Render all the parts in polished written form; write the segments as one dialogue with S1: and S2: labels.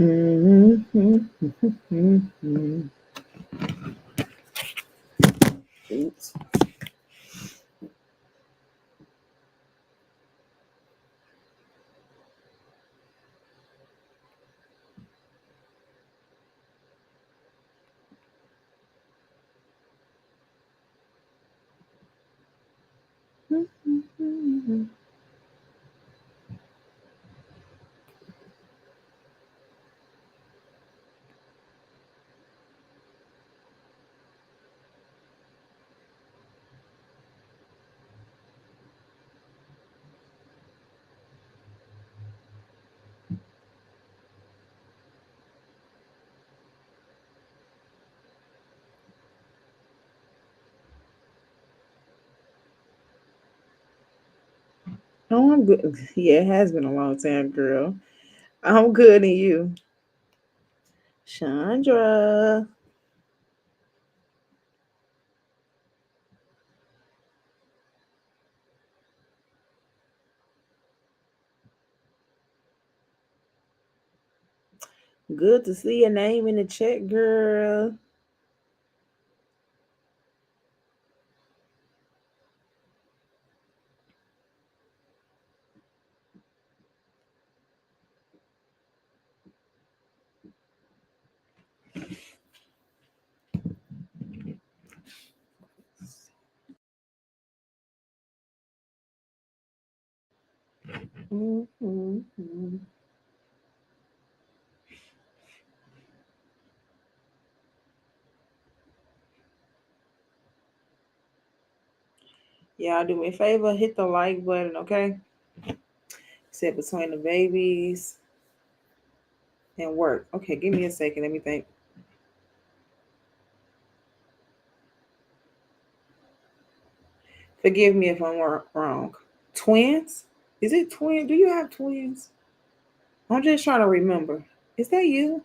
S1: Oops. Oh, I'm good. Yeah, it has been a long time, girl. I'm good, and you, Chandra? Good to see your name in the chat, girl. Mm-hmm. Y'all do me a favor, hit the like button, okay? Sit between the babies and work. Okay, give me a second. Let me think. Forgive me if I'm wrong. Twins? Is it twin? Do you have twins? I'm just trying to remember. Is that you?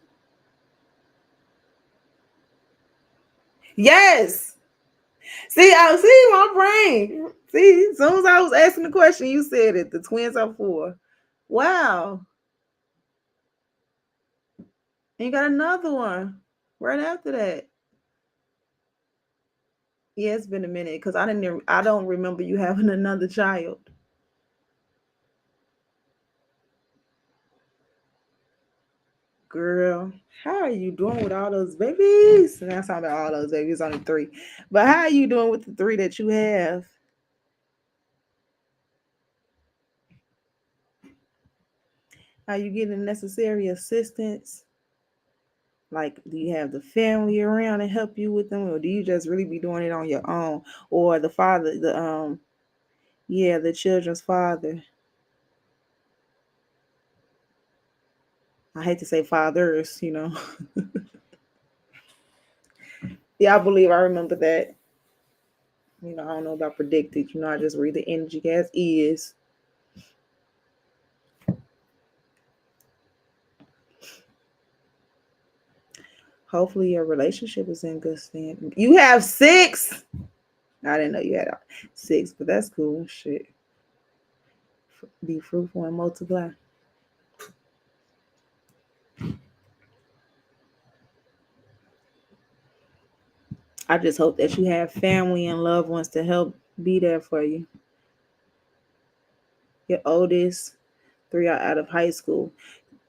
S1: Yes. See, I see my brain. See, as soon as I was asking the question, you said it. The twins are four. Wow. And you got another one right after that. Yeah, it's been a minute because I don't remember you having another child. Girl, how are you doing with all those babies? And that's not about all those babies, only three. But how are you doing with the three that you have? Are you getting the necessary assistance? Like, do you have the family around to help you with them, or do you just really be doing it on your own? Or the father, yeah, the children's father. I hate to say fathers. Yeah, I believe I remember that. I don't know about predicted. I just read the energy as is. Hopefully your relationship is in good standing. You have six. I didn't know you had six, but that's cool. Shit. Be fruitful and multiply. I just hope that you have family and loved ones to help be there for you. Your oldest, three are out of high school.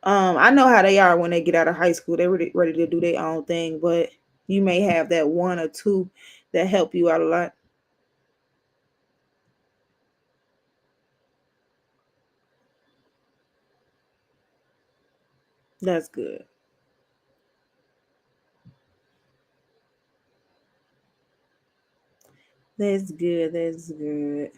S1: I know how they are when they get out of high school. They're ready to do their own thing, but you may have that one or two that help you out a lot. That's good. That's good. That's good.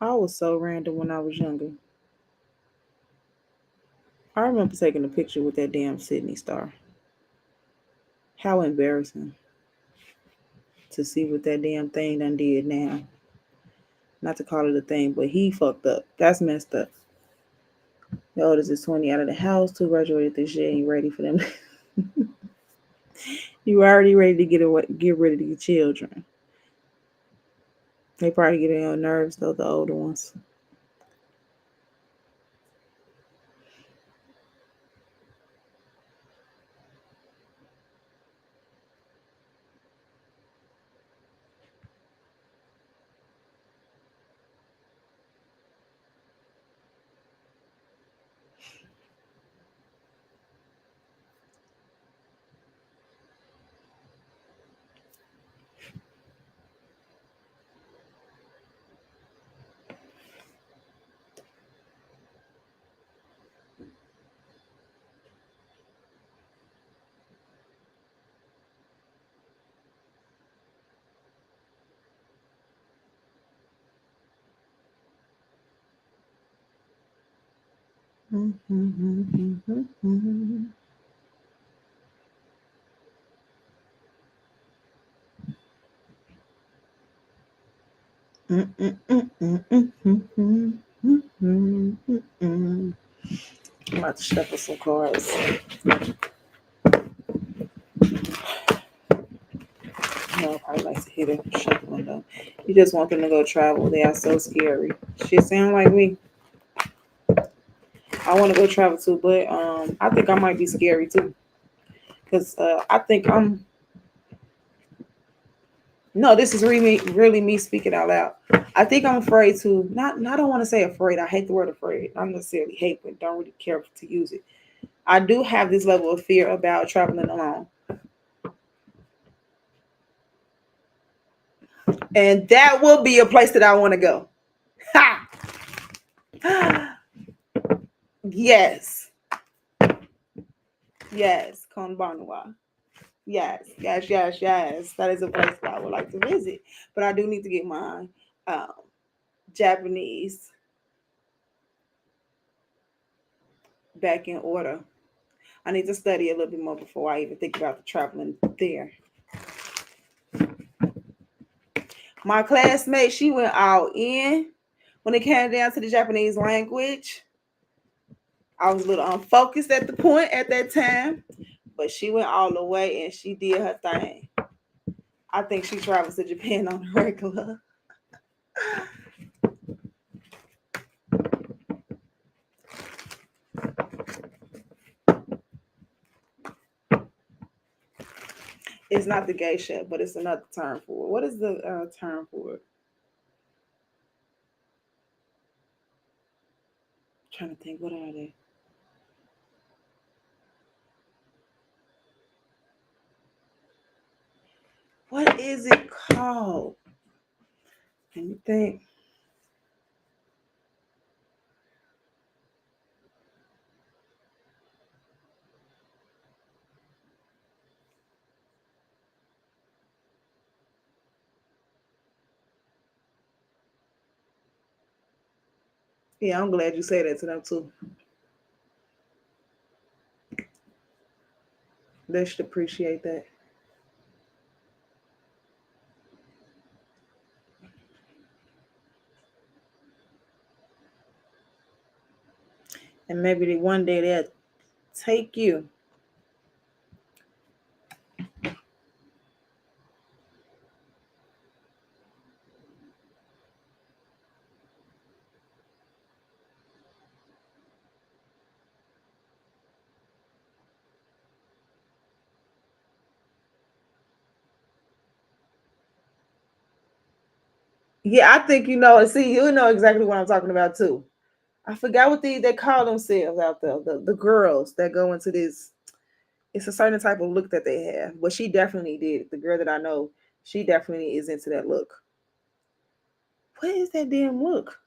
S1: I was so random when I was younger. I remember taking a picture with that damn Sydney Star. How embarrassing to see what that damn thing done did now. Not to call it a thing, but he fucked up. That's messed up. The oldest is 20 out of the house, 2 graduated this year, ain't ready for them. You already ready to get rid of these children. They probably get on your nerves though, the older ones. I'm about to shuffle some cards. No, I probably like to hit a shuffling though. You just want them to go travel. They are so scary. Shit sound like me. I want to go travel too, but I think I might be scary too. Cause I think I'm. No, this is really me speaking out loud. I think I'm afraid to not. I don't want to say afraid. I hate the word afraid. I don't necessarily hate, but don't really care to use it. I do have this level of fear about traveling alone, and that will be a place that I want to go. Ha! Yes, yes, Konbanwa. Yes, yes, yes, yes. That is a place that I would like to visit, but I do need to get my um, Japanese back in order. I need to study a little bit more before I even think about the traveling there. My classmate, she went all in when it came down to the Japanese language. I was a little unfocused at the point at that time, but she went all the way and she did her thing. I think she travels to Japan on a regular. It's not the geisha, but it's another term for it. What is the term for it? I'm trying to think. What are they? What is it called? Let me think. Yeah, I'm glad you say that to them too. They should appreciate that. And maybe one day they'll take you. Yeah, I think you know. See, you know exactly what I'm talking about too. I forgot what they call themselves out there. The girls that go into this. It's a certain type of look that they have. But she definitely did. The girl that I know, she definitely is into that look. What is that damn look?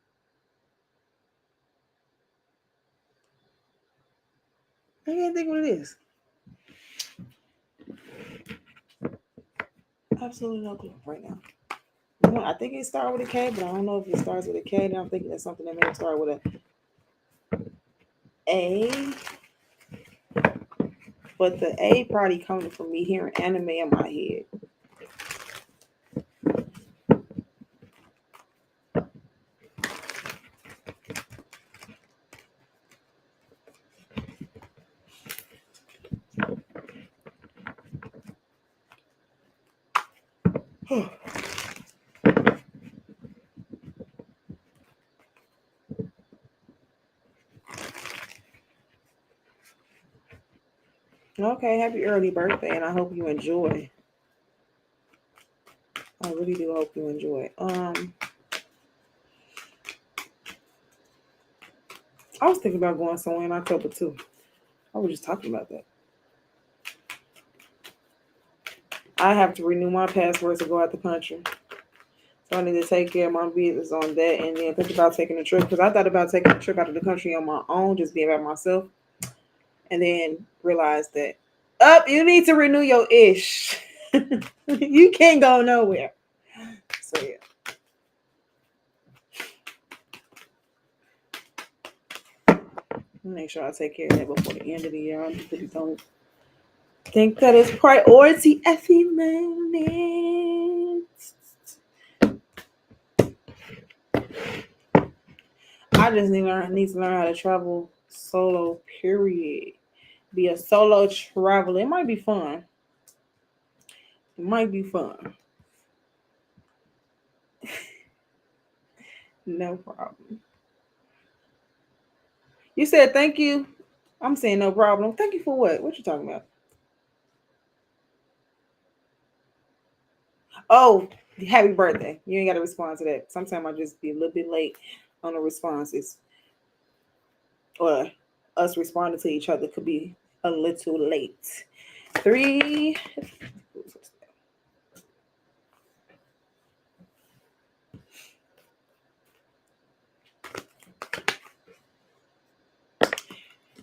S1: I can't think what it is. Absolutely no clue right now. I think it started with a K, but I don't know if it starts with a K. Then I'm thinking that's something that may start with a A. But the A probably coming from me hearing anime in my head. Okay, happy early birthday, and I hope you enjoy. I really do hope you enjoy. I was thinking about going somewhere in October too. I was just talking about that. I have to renew my passport to go out the country. So I need to take care of my business on that and then think about taking a trip. Because I thought about taking a trip out of the country on my own, just being by myself. And then realized that, you need to renew your ish. You can't go nowhere. So yeah. Make sure I take care of that before the end of the year. I really don't think that is priority at the moment. I just need to learn how to travel solo, period. Be a solo traveler. It might be fun. It might be fun. No problem. You said thank you. I'm saying no problem. Thank you for what? What you talking about? Oh, happy birthday. You ain't got to respond to that. Sometimes I just be a little bit late on the responses. Or us responding to each other could be a little late. 3.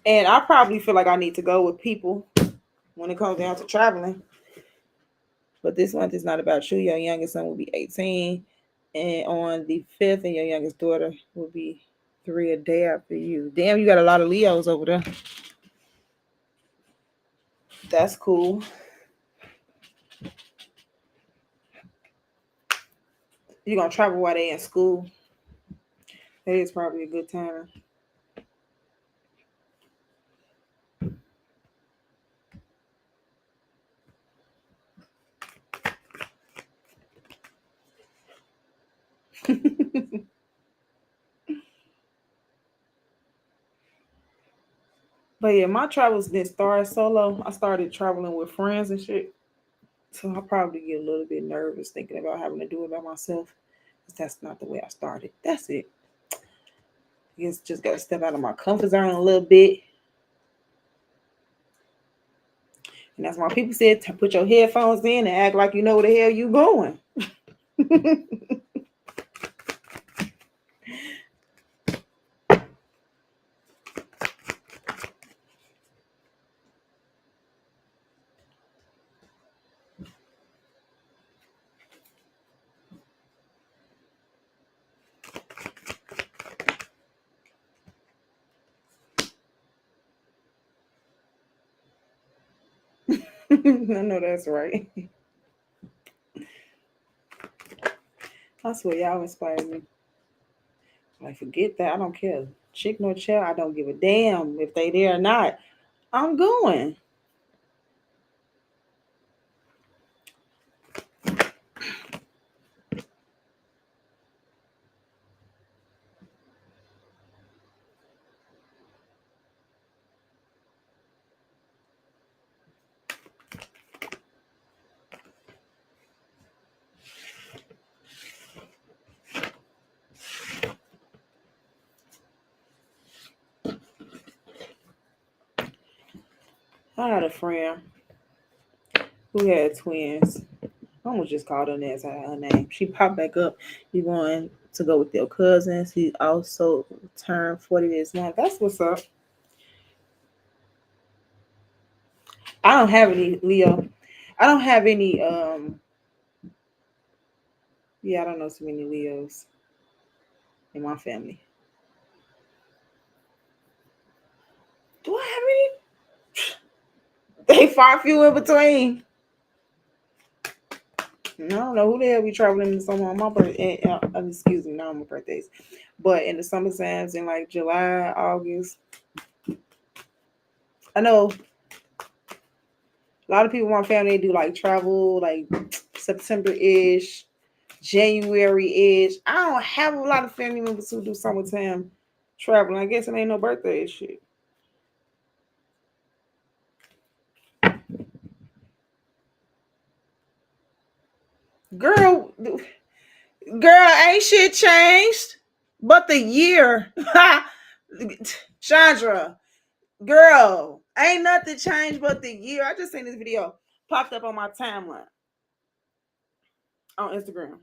S1: And I probably feel like I need to go with people when it comes down to traveling. But this month is not about you. Your youngest son will be 18. And on the 5th, and your youngest daughter will be 3 a day after you. Damn, you got a lot of Leos over there. That's cool. You're going to travel while they in school. That is probably a good time. But yeah, my travels didn't start solo. I started traveling with friends and shit. So I'll probably get a little bit nervous thinking about having to do it by myself. Because that's not the way I started. That's it. I guess just got to step out of my comfort zone a little bit. And that's why people said to put your headphones in and act like you know where the hell you going. I know that's right. I swear y'all inspire me. Like forget that. I don't care. Chick nor chair. I don't give a damn if they there or not. I'm going. I had a friend who had twins. I almost just called her her name. She popped back up. You going to go with your cousins? He also turned 40 this month. That's what's up. I don't have any Leo. I don't have any. Yeah, I don't know too many Leos in my family. Do I have any? They far few in between. I don't know who the hell be traveling in the summer on my birthday. Excuse me, not on my birthdays, but in the summer times in like July, August. I know a lot of people in my family do like travel like September ish, January ish. I don't have a lot of family members who do summertime traveling. I guess it ain't no birthday and shit. Girl, ain't shit changed but the year. Chandra, girl, ain't nothing changed but the year. I just seen this video popped up on my timeline on Instagram. And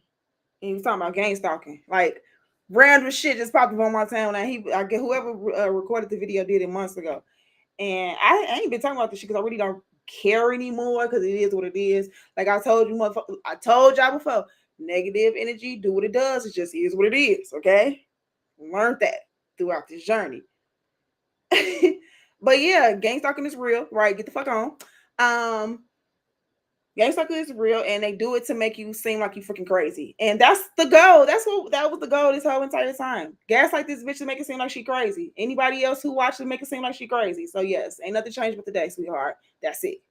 S1: he was talking about gang stalking. Like random shit just popped up on my timeline. I get whoever recorded the video did it months ago. And I ain't been talking about this shit because I really don't care anymore because it is what it is. Like I told you, I told y'all before, negative energy, do what it does. It just is what it is. Okay, learned that throughout this journey. But yeah, gang stalking is real, right? Get the fuck on. Gang stalking is real, and they do it to make you seem like you freaking crazy, and that's the goal. That was the goal this whole entire time. Gaslight this bitch to make it seem like she crazy. Anybody else who watches make it seem like she crazy. So yes, ain't nothing changed but today, sweetheart. That's it.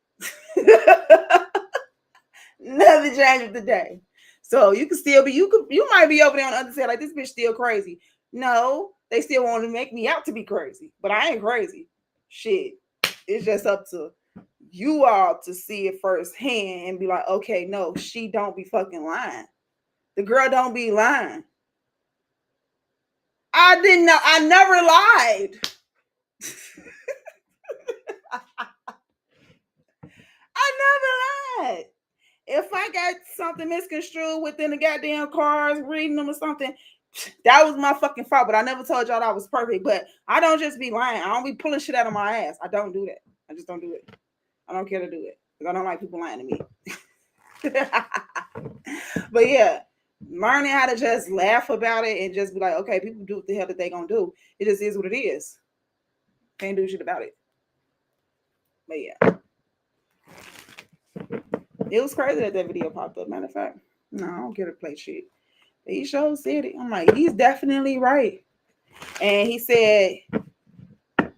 S1: Nothing changed with the day. So you can still be you might be over there on the other side like this bitch still crazy. No, they still want to make me out to be crazy, but I ain't crazy. Shit, it's just up to you all to see it firsthand and be like, okay, no, she don't be fucking lying. The girl don't be lying. I didn't know. I never lied. I never lied. If I got something misconstrued within the goddamn cars, reading them or something, that was my fucking fault. But I never told y'all I was perfect. But I don't just be lying. I don't be pulling shit out of my ass. I don't do that. I just don't do it. I don't care to do it because I don't like people lying to me. But yeah, learning how to just laugh about it and just be like, okay, people do what the hell that they gonna do. It just is what it is. Can't do shit about it. But yeah, it was crazy that video popped up. Matter of fact, no, I don't care to play shit. But he sure said it. I'm like, he's definitely right. And he said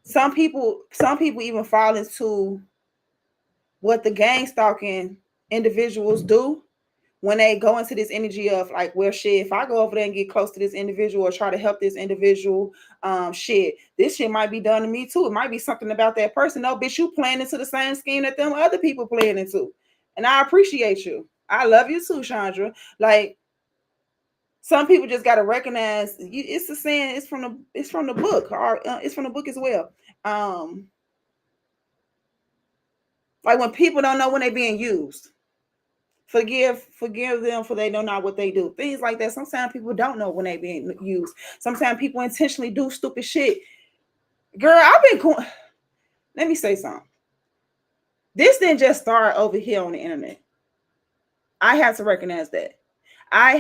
S1: some people even fall into what the gang stalking individuals do when they go into this energy of like, well, shit, if I go over there and get close to this individual or try to help this individual, shit, this shit might be done to me too. It might be something about that person. No, bitch, you playing into the same scheme that them other people playing into. And I appreciate you. I love you too, Chandra. Like, some people just got to recognize it's the saying. It's from the book, or it's from the book as well. Like when people don't know when they're being used. Forgive them for they know not what they do. Things like that. Sometimes people don't know when they being used. Sometimes people intentionally do stupid shit. Girl, I've been going. Let me say something. This didn't just start over here on the internet. I had to recognize that. I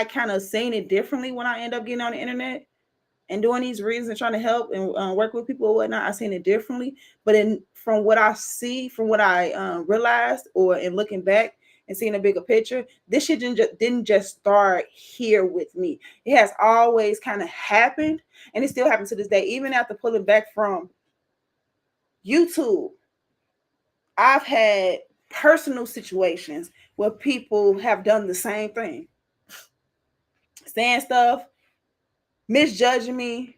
S1: kind of seen it differently when I end up getting on the internet and doing these reads and trying to help and work with people or whatnot. I seen it differently. But from what I see, from what I realized, or in looking back and seeing a bigger picture, this shit didn't just start here with me. It has always kind of happened, and it still happens to this day. Even after pulling back from YouTube, I've had personal situations where people have done the same thing, saying stuff, misjudging me,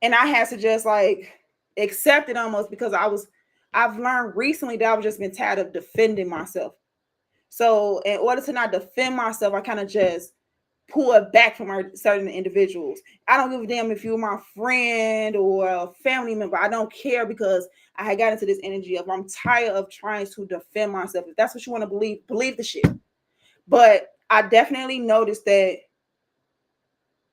S1: and I had to just like accept it almost because I've learned recently that I've just been tired of defending myself. So in order to not defend myself, I kind of just pull it back from certain individuals. I don't give a damn if you're my friend or a family member. I don't care because I had got into this energy of I'm tired of trying to defend myself. If that's what you want to believe the shit. But I definitely noticed that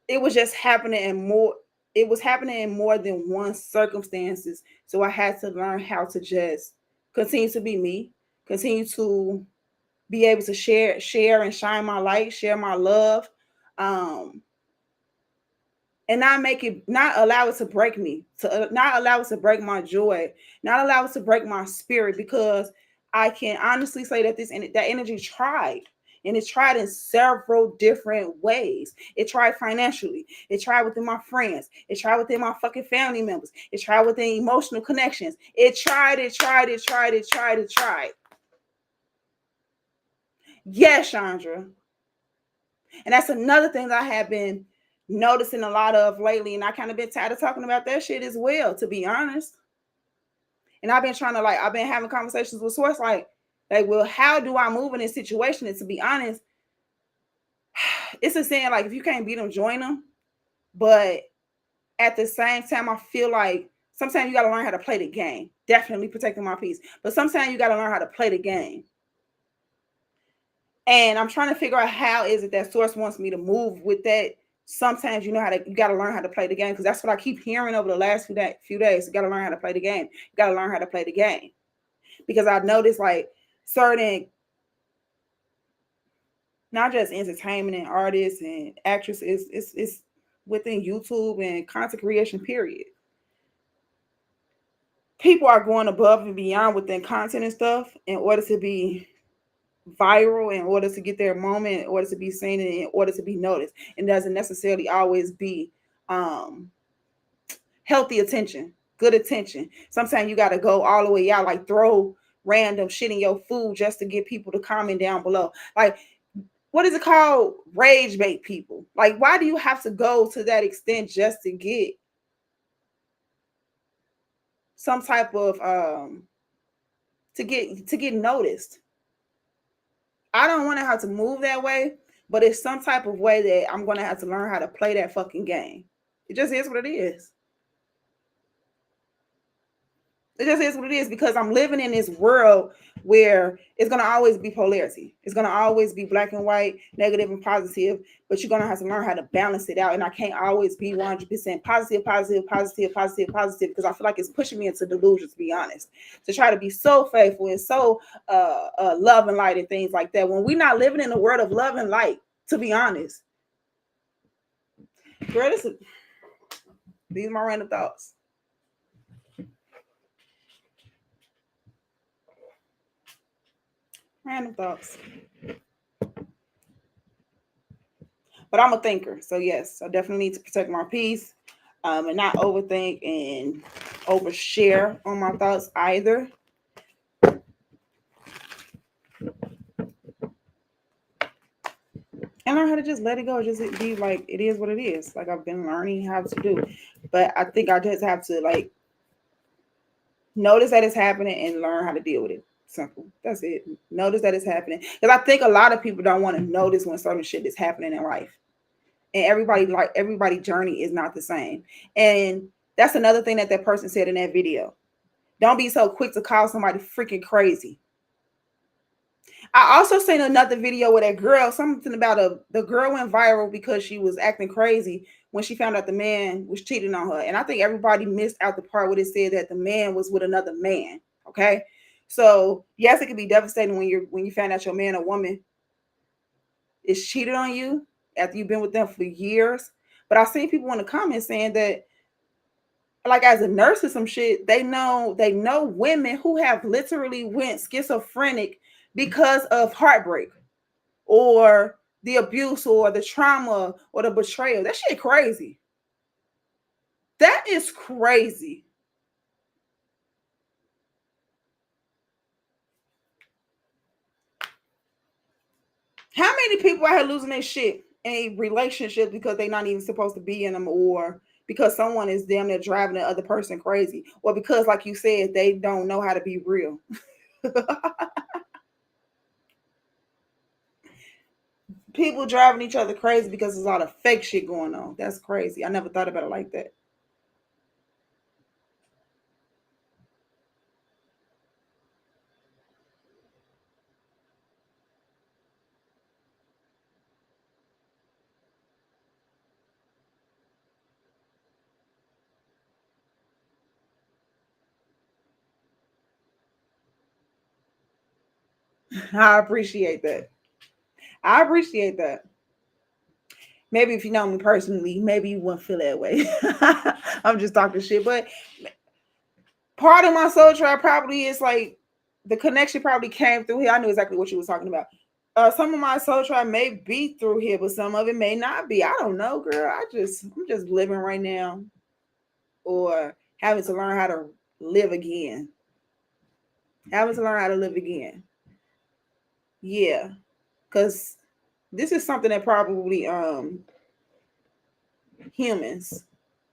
S1: it was just happening in more. It was happening in more than one circumstances. So I had to learn how to just continue to be me, continue to be able to share and shine my light, share my love, um, and not allow it to break me, to not allow it to break my joy, not allow it to break my spirit, because I can honestly say that that energy tried. And it tried in several different ways. It tried financially. It tried within my friends. It tried within my fucking family members. It tried within emotional connections. It tried, it tried, it tried, it tried, it tried. Yes, Chandra. And that's another thing that I have been noticing a lot of lately. And I kind of been tired of talking about that shit as well, to be honest. And I've been trying to I've been having conversations with Source well, how do I move in this situation? And to be honest, it's a saying if you can't beat them, join them. But at the same time, I feel like sometimes you got to learn how to play the game. Definitely protecting my peace. But sometimes you got to learn how to play the game. And I'm trying to figure out how is it that Source wants me to move with that. Sometimes you got to learn how to play the game, because that's what I keep hearing over the last few days. You got to learn how to play the game. You got to learn how to play the game, because I've noticed certain, not just entertainment and artists and actresses, it's within YouTube and content creation, period. People are going above and beyond within content and stuff in order to be viral, in order to get their moment, in order to be seen, and in order to be noticed. And doesn't necessarily always be healthy attention, good attention. Sometimes you got to go all the way out, throw random shit in your food just to get people to comment down below. What is it called? Rage bait people. Why do you have to go to that extent just to get some type of to get noticed? I don't want to have to move that way, but it's some type of way that I'm going to have to learn how to play that fucking game. It just is what it is. It just is what it is, because I'm living in this world where it's going to always be polarity. It's going to always be black and white, negative and positive, but you're going to have to learn how to balance it out. And I can't always be 100% positive, because I feel like it's pushing me into delusion, to be honest, to try to be so faithful and so love and light and things like that, when we're not living in a world of love and light, to be honest. Girl, these are my random thoughts. Random thoughts. But I'm a thinker. So yes, I definitely need to protect my peace, and not overthink and overshare on my thoughts either. And learn how to just let it go. Just be like, it is what it is. I've been learning how to do. But I think I just have to notice that it's happening and learn how to deal with it. Simple. That's it. Notice that it's happening. Because I think a lot of people don't want to notice when certain shit is happening in life. And everybody's journey is not the same. And that's another thing that person said in that video. Don't be so quick to call somebody freaking crazy. I also seen another video with that girl, something about the girl went viral because she was acting crazy when she found out the man was cheating on her. And I think everybody missed out the part where it said that the man was with another man. Okay. So yes, it can be devastating when you find out your man or woman is cheated on you after you've been with them for years. But I've seen people in the comments saying that, as a nurse or some shit, they know women who have literally went schizophrenic because of heartbreak or the abuse or the trauma or the betrayal. That shit crazy. That is crazy. How many people out here losing their shit in relationships because they're not even supposed to be in them, or because someone is damn near driving the other person crazy, or because, like you said, they don't know how to be real. People driving each other crazy because there's a lot of fake shit going on. That's crazy. I never thought about it like that. I appreciate that. I appreciate that. maybe if you know me personally, maybe you wouldn't feel that way. I'm just talking shit, but part of my soul tribe probably is like the connection probably came through here. I knew exactly what you was talking about. Some of my soul tribe may be through here, but some of it may not be. I don't know, girl. I'm just living right now, or having to learn how to live again. Having to learn how to live again. Yeah, because this is something that probably humans,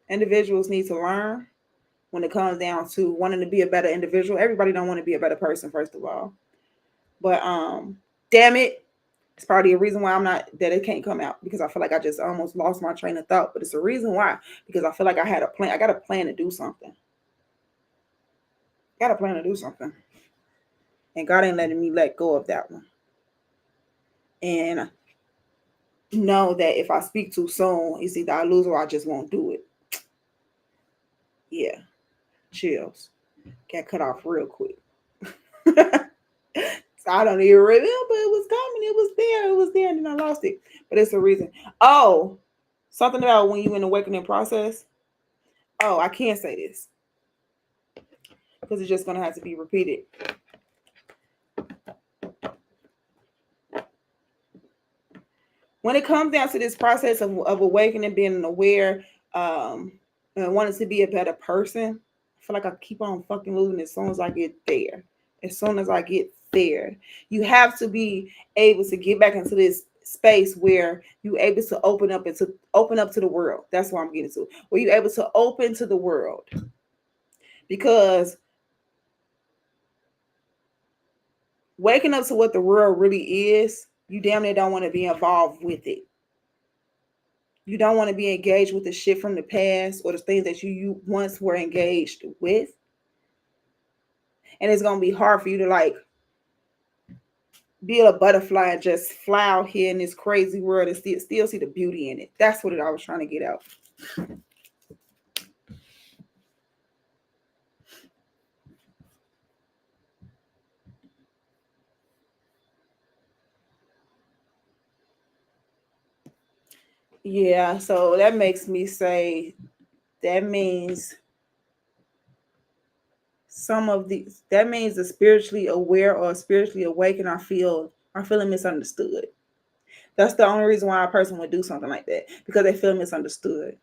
S1: individuals need to learn when it comes down to wanting to be a better individual. Everybody don't want to be a better person, first of all. But damn it, it's probably a reason why I'm not that it can't come out, because I feel like I just almost lost my train of thought. But it's a reason why, because I feel like I had a plan. I got a plan to do something. Got a plan to do something, and God ain't letting me let go of that one. And know that if I speak too soon, it's either I lose or I just won't do it. Yeah, chills. Got cut off real quick. So I don't even remember it was coming. It was there. It was there, and then I lost it. But it's a reason. Oh, something about when you in the awakening process. Oh, I can't say this because it's just gonna have to be repeated. When it comes down to this process of awakening, being aware, and wanting to be a better person, I feel like I keep on fucking losing as soon as I get there. As soon as I get there, you have to be able to get back into this space where you're able to open up to the world. That's what I'm getting to. Where you're able to open to the world, because waking up to what the world really is, you damn near don't want to be involved with it. You don't want to be engaged with the shit from the past or the things that you once were engaged with. And it's going to be hard for you to like be a butterfly and just fly out here in this crazy world and still see the beauty in it. That's what I was trying to get out. Yeah, so that makes me say that means that means the spiritually aware or spiritually awakened are feeling misunderstood. That's the only reason why a person would do something like that, because they feel misunderstood.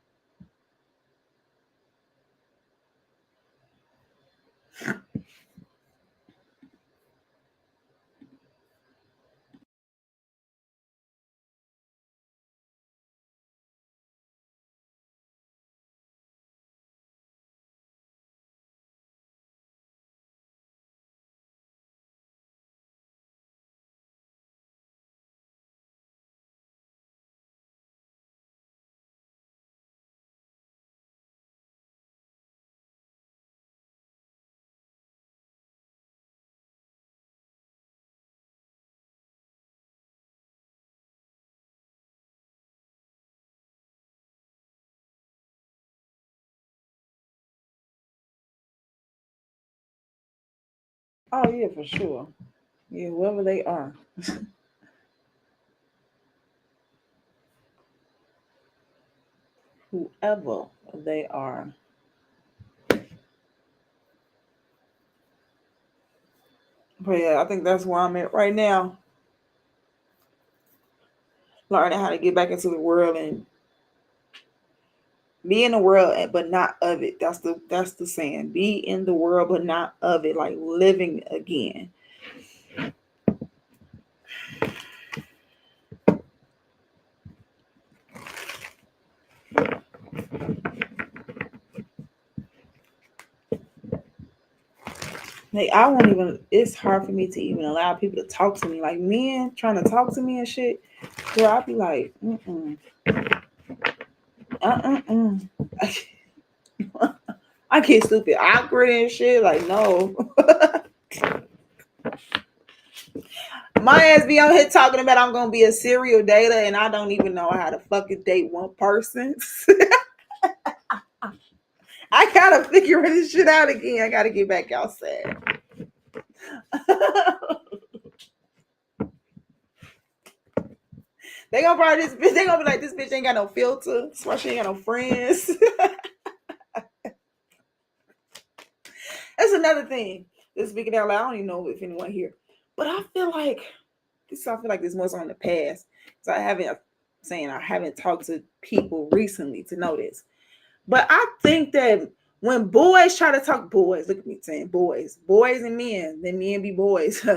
S1: Oh yeah, for sure. Yeah, whoever they are. Whoever they are. But yeah, I think that's where I'm at right now. Learning how to get back into the world and be in the world, but not of it. That's the saying. Be in the world, but not of it. Like living again. Like I won't even. It's hard for me to even allow people to talk to me. Like men trying to talk to me and shit. Girl, I'll be like, I get stupid awkward and shit. Like no. My ass be on here talking about I'm gonna be a serial dater and I don't even know how to fucking date one person. I gotta figure this shit out again. I gotta get back outside. They gonna probably this bitch. They gonna be like, this bitch ain't got no filter. That's why she ain't got no friends. That's another thing. Just speaking out loud, I don't even know if anyone here, but I feel like this. I feel like this was on the past. So I haven't talked to people recently to know this, but I think that when boys try to talk, boys, look at me saying boys and men, then men be boys.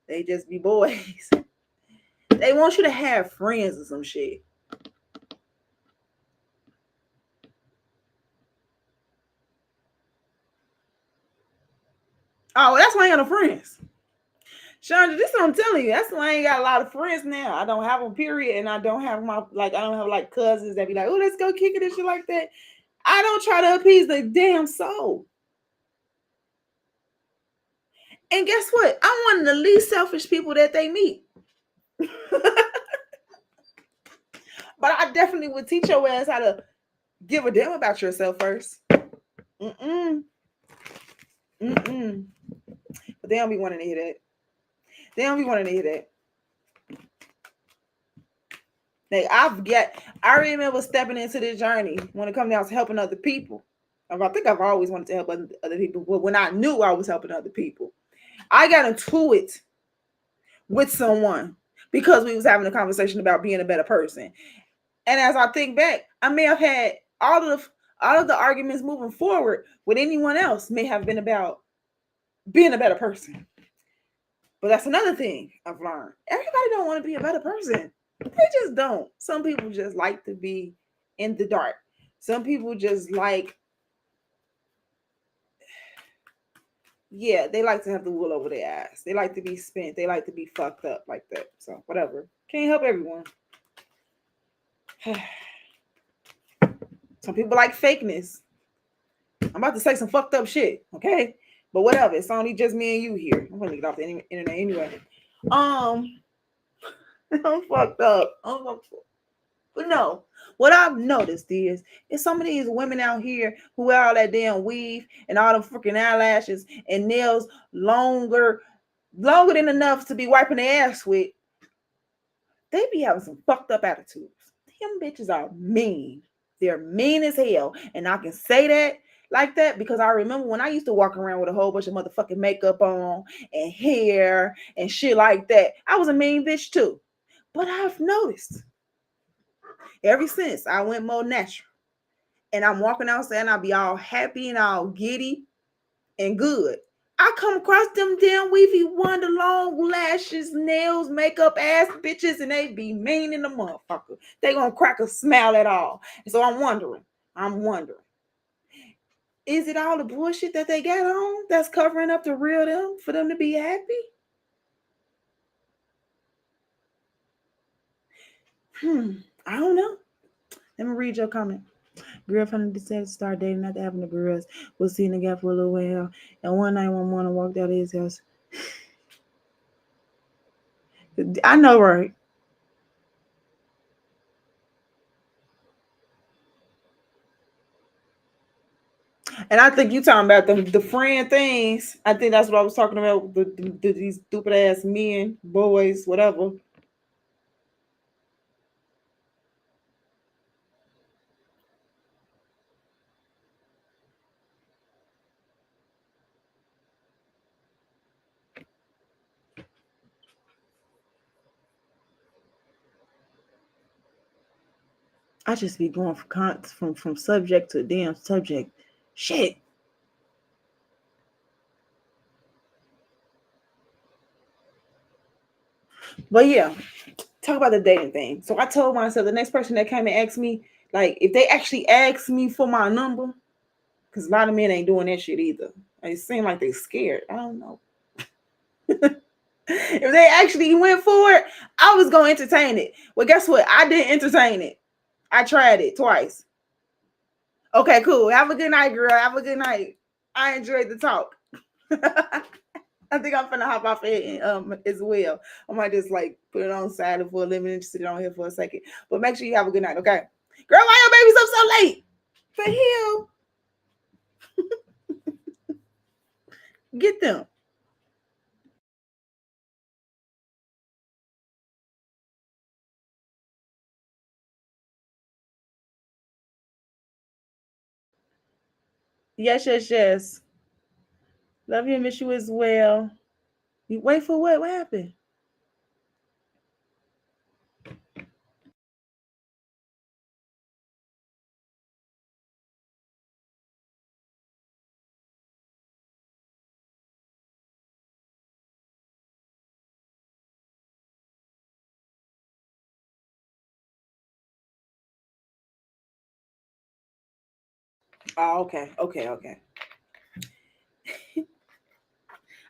S1: They just be boys. They want you to have friends or some shit. Oh, that's why I ain't got no friends. Chandra, this is what I'm telling you. That's why I ain't got a lot of friends now. I don't have them, period. And I don't have I don't have like cousins that be like, oh, let's go kick it and shit like that. I don't try to appease the damn soul. And guess what? I'm one of the least selfish people that they meet. But I definitely would teach your ass how to give a damn about yourself first. Mm-mm. Mm-mm. But they don't be wanting to hear that. They don't be wanting to hear that. Like I remember stepping into this journey when it comes down to helping other people. I think I've always wanted to help other people, but when I knew I was helping other people, I got into it with someone because we was having a conversation about being a better person. And as I think back, I may have had all of the arguments moving forward with anyone else may have been about being a better person. But that's another thing I've learned. Everybody don't want to be a better person. They just don't. Some people just like to be in the dark. Some people just like, yeah, they like to have the wool over their eyes. They like to be spent. They like to be fucked up like that. So whatever. Can't help everyone. Some people like fakeness. I'm about to say some fucked up shit, okay? But whatever. It's only just me and you here. I'm gonna get off the internet anyway. I'm fucked up. But no, what I've noticed is some of these women out here who wear all that damn weave and all them freaking eyelashes and nails longer than enough to be wiping their ass with. They be having some fucked up attitudes. Them bitches are mean. They're mean as hell. And I can say that like that because I remember when I used to walk around with a whole bunch of motherfucking makeup on and hair and shit like that. I was a mean bitch too. But I've noticed ever since I went more natural and I'm walking outside and I'll be all happy and all giddy and good. I come across them damn weavy wonder long lashes, nails, makeup ass bitches, and they be mean in the motherfucker. They gonna crack a smile at all. And so I'm wondering, is it all the bullshit that they got on that's covering up the real them for them to be happy? I don't know. Let me read your comment. Girlfriend decided to start dating after having the girls. Was seeing the guy for a little while. And one night, one morning, walked out of his house. I know, right? And I think you talking about the friend things. I think that's what I was talking about. These stupid ass men, boys, whatever. I just be going from subject to damn subject. Shit. But yeah, talk about the dating thing. So I told myself the next person that came and asked me, like, if they actually asked me for my number, because a lot of men ain't doing that shit either. It seemed like they scared. I don't know. If they actually went for it, I was gonna entertain it. Well, guess what? I didn't entertain it. I tried it twice. Okay, cool. Have a good night, girl. Have a good night. I enjoyed the talk. I think I'm finna hop off it as well. I might just like put it on silent for a little minute, sit on here for a second. But make sure you have a good night, okay? Girl, why your baby's up so late? For hell, get them. Yes, yes, yes. Love you and miss you as well. You wait for what? What happened? Oh, okay, okay, okay.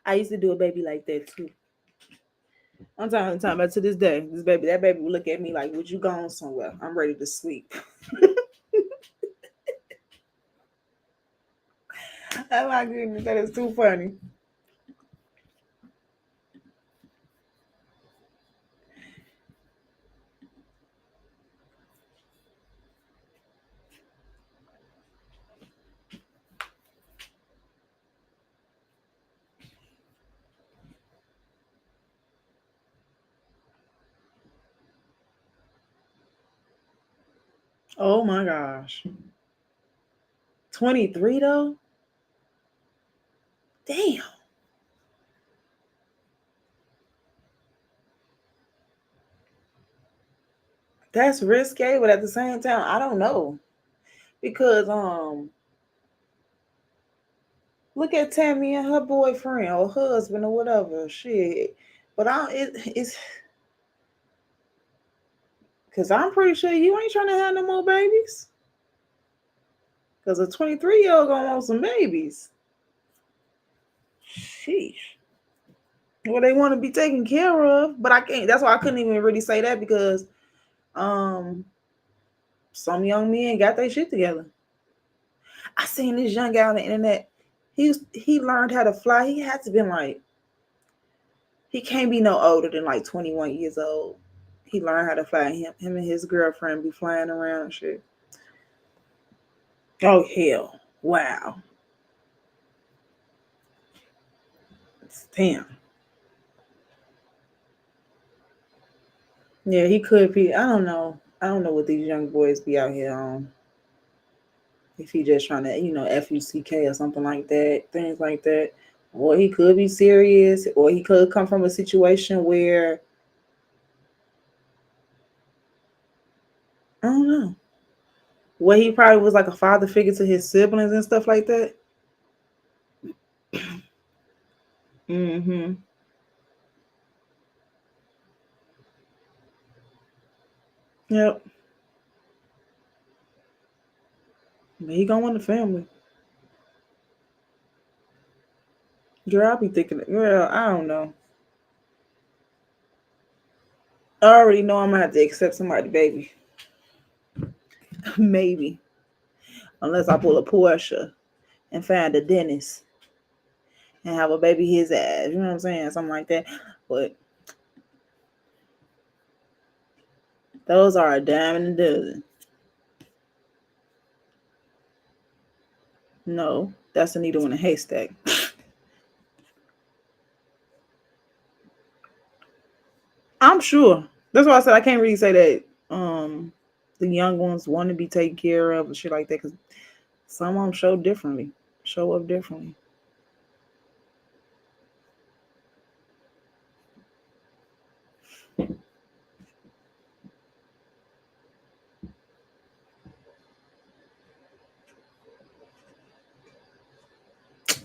S1: I used to do a baby like that too. I'm talking about to this day. This baby, that baby would look at me like, "Would you gone somewhere? I'm ready to sleep." Oh my goodness, that is too funny. Oh my gosh, 23 though. Damn, that's risque, but at the same time, I don't know because look at Tammy and her boyfriend or husband or whatever. Shit, but it's because I'm pretty sure you ain't trying to have no more babies. Because a 23-year-old gonna want some babies. Sheesh. Well, they want to be taken care of, but I can't. That's why I couldn't even really say that because um some young men got their shit together. I seen this young guy on the internet. He learned how to fly. He had to been like he can't be no older than like 21 years old. He learned how to fly. Him and his girlfriend be flying around and shit. Oh hell! Wow. Damn. Yeah, he could be. I don't know. I don't know what these young boys be out here on. If he just trying to, fuck or something like that, things like that. Or he could be serious, or he could come from a situation where I don't know. Where he probably was like a father figure to his siblings and stuff like that. Mm-hmm. Yep. But he gonna want the family. Girl, I'll be thinking, girl, I don't know. I already know I'm gonna have to accept somebody, baby. Maybe. Unless I pull a Portia and find a dentist and have a baby his ass. You know what I'm saying? Something like that. But those are a dime and a dozen. No, that's a needle in a haystack. I'm sure. That's why I said I can't really say that the young ones want to be taken care of and shit like that because some of them show up differently.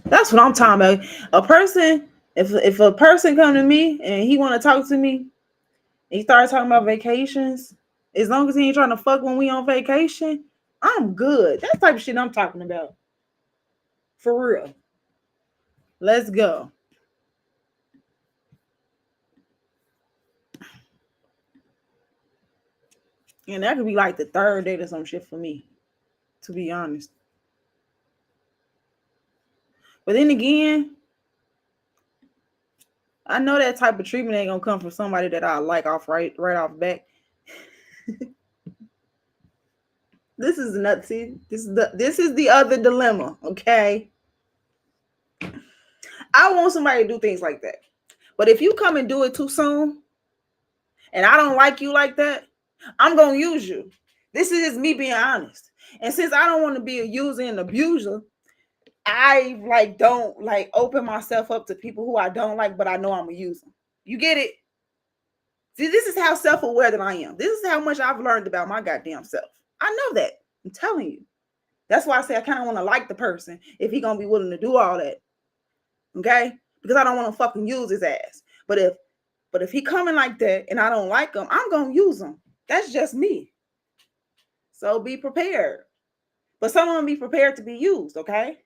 S1: That's what I'm talking about. A person, if a person come to me and he want to talk to me, he starts talking about vacations. As long as he ain't trying to fuck when we on vacation, I'm good. That type of shit I'm talking about. For real. Let's go. And that could be like the third date or some shit for me, to be honest. But then again, I know that type of treatment ain't gonna come from somebody that I like off right off back. This is nuts. See, this is the other dilemma. Okay, I want somebody to do things like that. But if you come and do it too soon, and I don't like you like that, I'm gonna use you. This is just me being honest. And since I don't want to be a user and abuser, I like don't like open myself up to people who I don't like, but I know I'm gonna use them. You get it? See, this is how self-aware that I am. This is how much I've learned about my goddamn self. I know that. I'm telling you. That's why I say I kind of want to like the person if he gonna be willing to do all that. Okay? Because I don't want to fucking use his ass. But if he coming like that and I don't like him, I'm gonna use him. That's just me. So be prepared. But someone be prepared to be used, okay?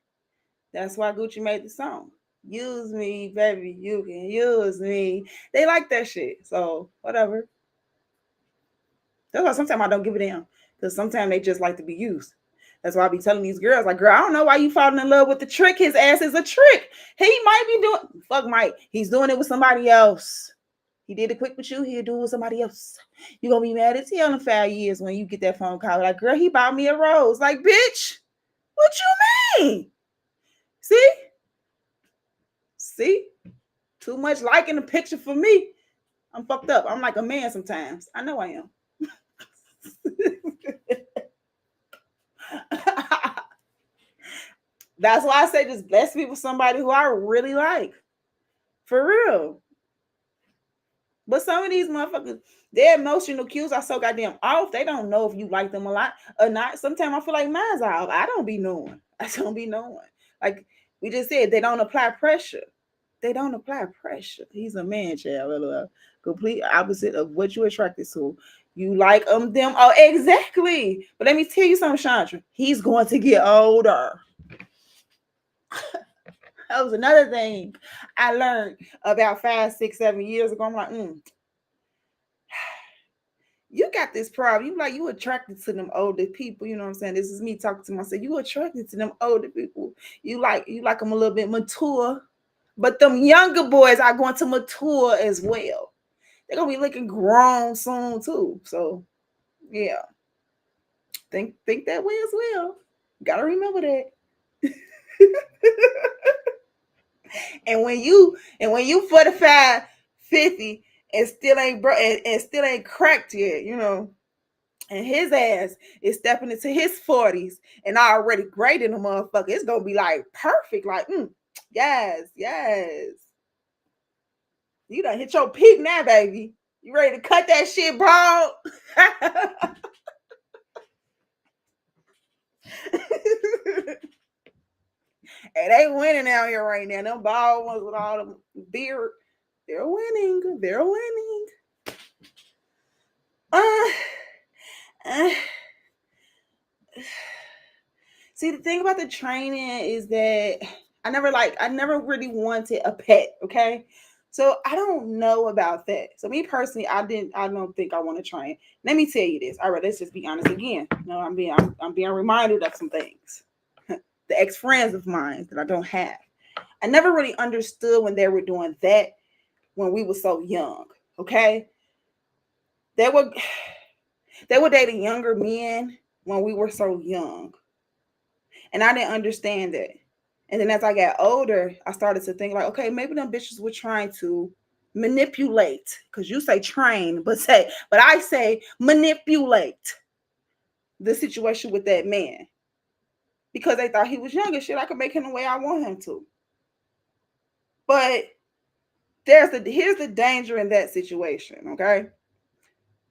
S1: That's why Gucci made the song. Use me, baby, you can use me. They like that shit. So whatever. That's why sometimes I don't give a damn. Because sometimes they just like to be used. That's why I be telling these girls, like, girl, I don't know why you falling in love with the trick. His ass is a trick. He might be doing, fuck Mike. He's doing it with somebody else. He did it quick with you. He'll do it with somebody else. You're going to be mad as hell in 5 years when you get that phone call. Like, girl, he bought me a rose. Like, bitch, what you mean? See? See? Too much liking the picture for me. I'm fucked up. I'm like a man sometimes. I know I am. That's why I say just bless me with somebody who I really like. For real. But some of these motherfuckers, their emotional cues are so goddamn off. They don't know if you like them a lot or not. Sometimes I feel like mine's off. I don't be knowing. I don't be knowing. Like we just said, they don't apply pressure. They don't apply pressure. He's a man, child. Complete opposite of what you're attracted to. You like them. Oh, exactly. But let me tell you something, Chandra. He's going to get older. That was another thing I learned about 5, 6, 7 years ago. I'm like, you got this problem. You attracted to them older people. You know what I'm saying? This is me talking to myself. You attracted to them older people. You like them a little bit mature. But them younger boys are going to mature as well. They're gonna be looking grown soon too. So yeah. Think that way as well. Gotta remember that. and when you 45, 50 and still ain't and still ain't cracked yet, you know, and his ass is stepping into his 40s and already grading the motherfucker, it's gonna be like perfect. Like, yes. You done hit your peak now, baby. You ready to cut that shit, bro? And they winning out here right now. Them bald ones with all the beard, they're winning. They're winning. See, the thing about the training is that I never really wanted a pet. Okay. So I don't know about that. So me personally, I don't think I want to train. Let me tell you this. All right, let's just be honest again. No, I'm being reminded of some things. The ex-friends of mine that I don't have. I never really understood when they were doing that when we were so young. Okay. They were dating younger men when we were so young. And I didn't understand that. And then as I got older, I started to think like, okay, maybe them bitches were trying to manipulate. Because you say train, but I say manipulate the situation with that man. Because they thought he was young and shit. I could make him the way I want him to. But here's the danger in that situation, okay?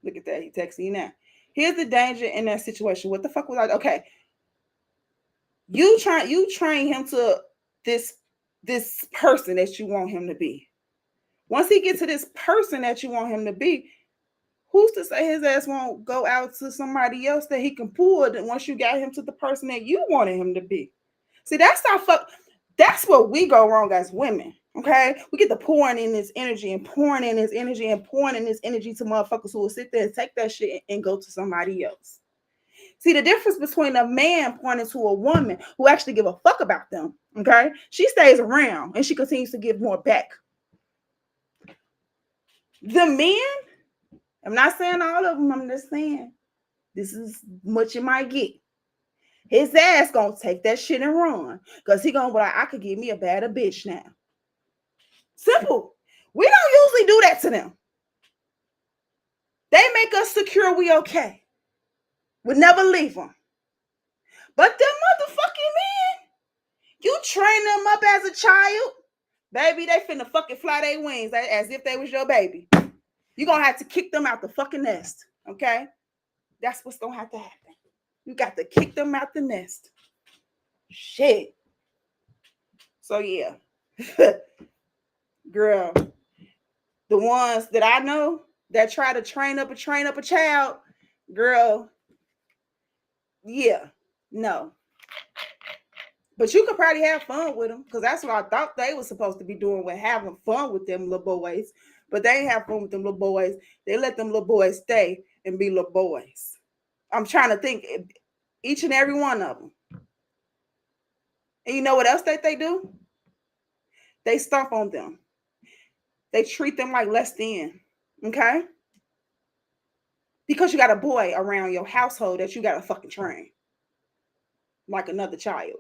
S1: Look at that. He texting you now. Here's the danger in that situation. What the fuck was I? Okay. You train him to this person that you want him to be. Once he gets to this person that you want him to be, who's to say his ass won't go out to somebody else that he can pull it once you got him to the person that you wanted him to be? See, that's what we go wrong as women. Okay, we get to pouring in this energy and pouring in this energy and pouring in this energy to motherfuckers who will sit there and take that shit and go to somebody else. See, the difference between a man pointing to a woman who actually give a fuck about them, okay? She stays around and she continues to give more back. The men, I'm not saying all of them, I'm just saying this is what you might get. His ass gonna take that shit and run because he gonna be like, I could give me a better bitch now. Simple. We don't usually do that to them. They make us secure we okay. We never leave them. But them motherfucking men You train them up as a child, baby, they finna fucking fly their wings as if they was your baby. You're gonna have to kick them out the fucking nest, okay? That's what's gonna have to happen. You got to kick them out the nest. Shit. So yeah. Girl, the ones that I know that try to train up a child, girl, yeah, no. But you could probably have fun with them, because that's what I thought they were supposed to be doing, with having fun with them little boys. But they ain't have fun with them little boys. They let them little boys stay and be little boys. I'm trying to think, each and every one of them. And you know what else that they do? They stomp on them. They treat them like less than, okay? Because you got a boy around your household that you got to fucking train like another child.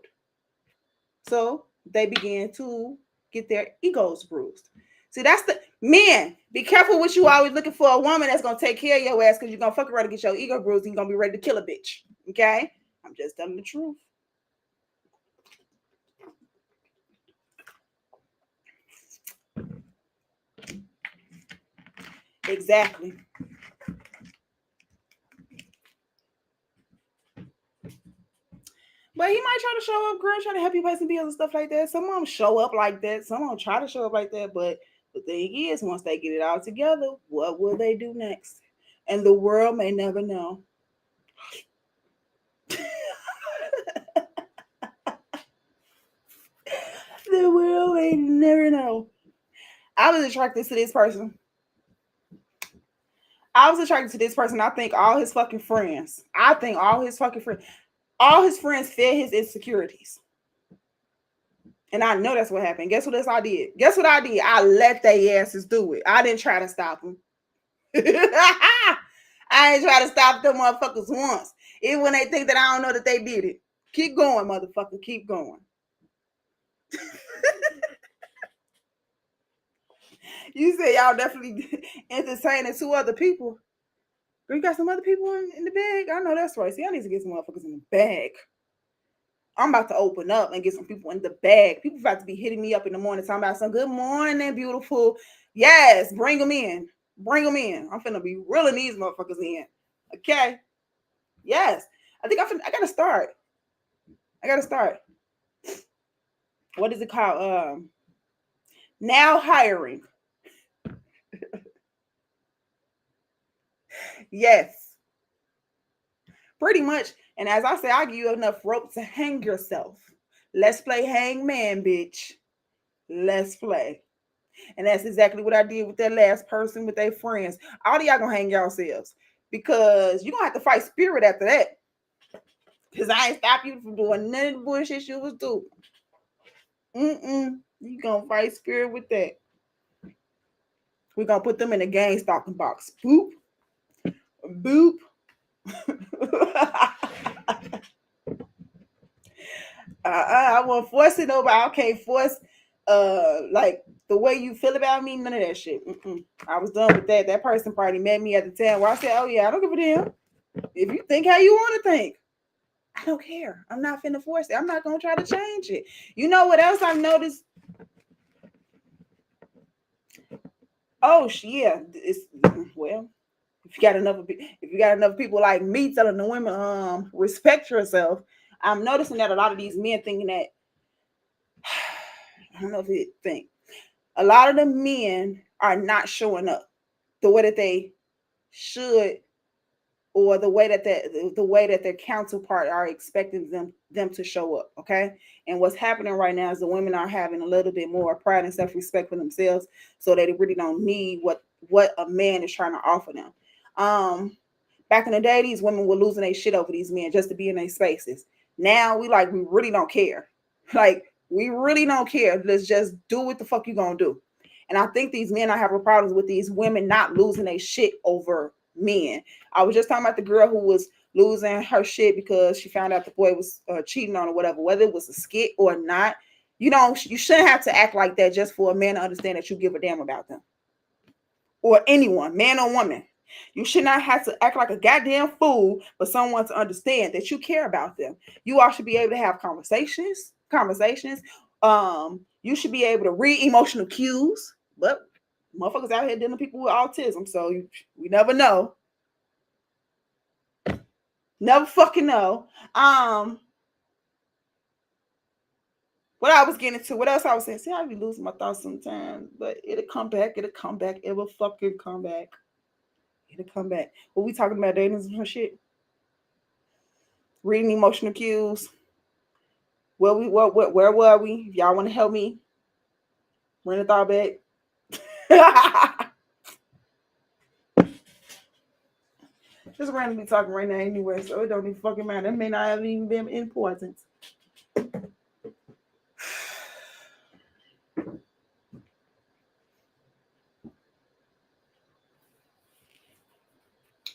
S1: So they began to get their egos bruised. See, that's the men. Be careful what you always looking for, a woman that's gonna take care of your ass, because you're gonna fuck around and get your ego bruised and you're gonna be ready to kill a bitch. Okay? I'm just telling the truth. Exactly. But he might try to show up, girl, try to help you pay some bills and stuff like that. Some of them show up like that. Some of them try to show up like that. But the thing is, once they get it all together, what will they do next? And the world may never know. The world may never know. I was attracted to this person. I think all his fucking friends. All his friends fed his insecurities. And I know that's what happened. Guess what else I did? Guess what I did? I let they asses do it. I didn't try to stop them. I ain't try to stop them motherfuckers once. Even when they think that I don't know that they did it. Keep going, motherfucker. Keep going. You said y'all definitely entertaining two other people. You got some other people in the bag? I know that's right. See, I need to get some motherfuckers in the bag. I'm about to open up and get some people in the bag. People about to be hitting me up in the morning talking about some good morning, beautiful. Yes, bring them in. Bring them in. I'm finna be reeling these motherfuckers in. Okay. Yes. I gotta start. What is it called? Now hiring. Yes. Pretty much. And as I say, I'll give you enough rope to hang yourself. Let's play hangman, bitch. Let's play. And that's exactly what I did with that last person with their friends. All of y'all gonna hang yourselves, because you're gonna have to fight spirit after that. Because I ain't stop you from doing none of the bullshit you was doing. You gonna fight spirit with that. We're gonna put them in a gang stalking box. Boop. Boop. I won't force it over. I can't force like the way you feel about me. None of that shit. I was done with that. That person probably met me at the time where I said, oh yeah, I don't give a damn. If you think how you want to think, I don't care. I'm not finna force it. I'm not gonna try to change it. You know what else I've noticed? Oh yeah, it's well. If you got enough people like me telling the women, respect yourself. I'm noticing that a lot of these men thinking that, I don't know if you think, a lot of the men are not showing up the way that they should, or the way that their counterpart are expecting them to show up. Okay. And what's happening right now is the women are having a little bit more pride and self-respect for themselves, so they really don't need what a man is trying to offer them. Back in the day, these women were losing their shit over these men just to be in their spaces. Now we really don't care. Like, we really don't care. Let's just do what the fuck you gonna do. And I think these men are having problems with these women not losing their shit over men. I was just talking about the girl who was losing her shit because she found out the boy was cheating on her, whatever, whether it was a skit or not. You shouldn't have to act like that just for a man to understand that you give a damn about them, or anyone, man or woman. You should not have to act like a goddamn fool for someone to understand that you care about them. You all should be able to have conversations conversations. You should be able to read emotional cues, but motherfuckers out here dealing with people with autism, so we never know. Never fucking know. What I was getting to, what else I was saying? See, I be losing my thoughts sometimes, but it'll come back. It'll come back. It will fucking come back. It'll come back. What we talking about? Dating some shit. Reading emotional cues. Where were we? If y'all want to help me, bring the thought back. Just randomly talking right now anyway, so it don't even fucking matter. It may not have even been important.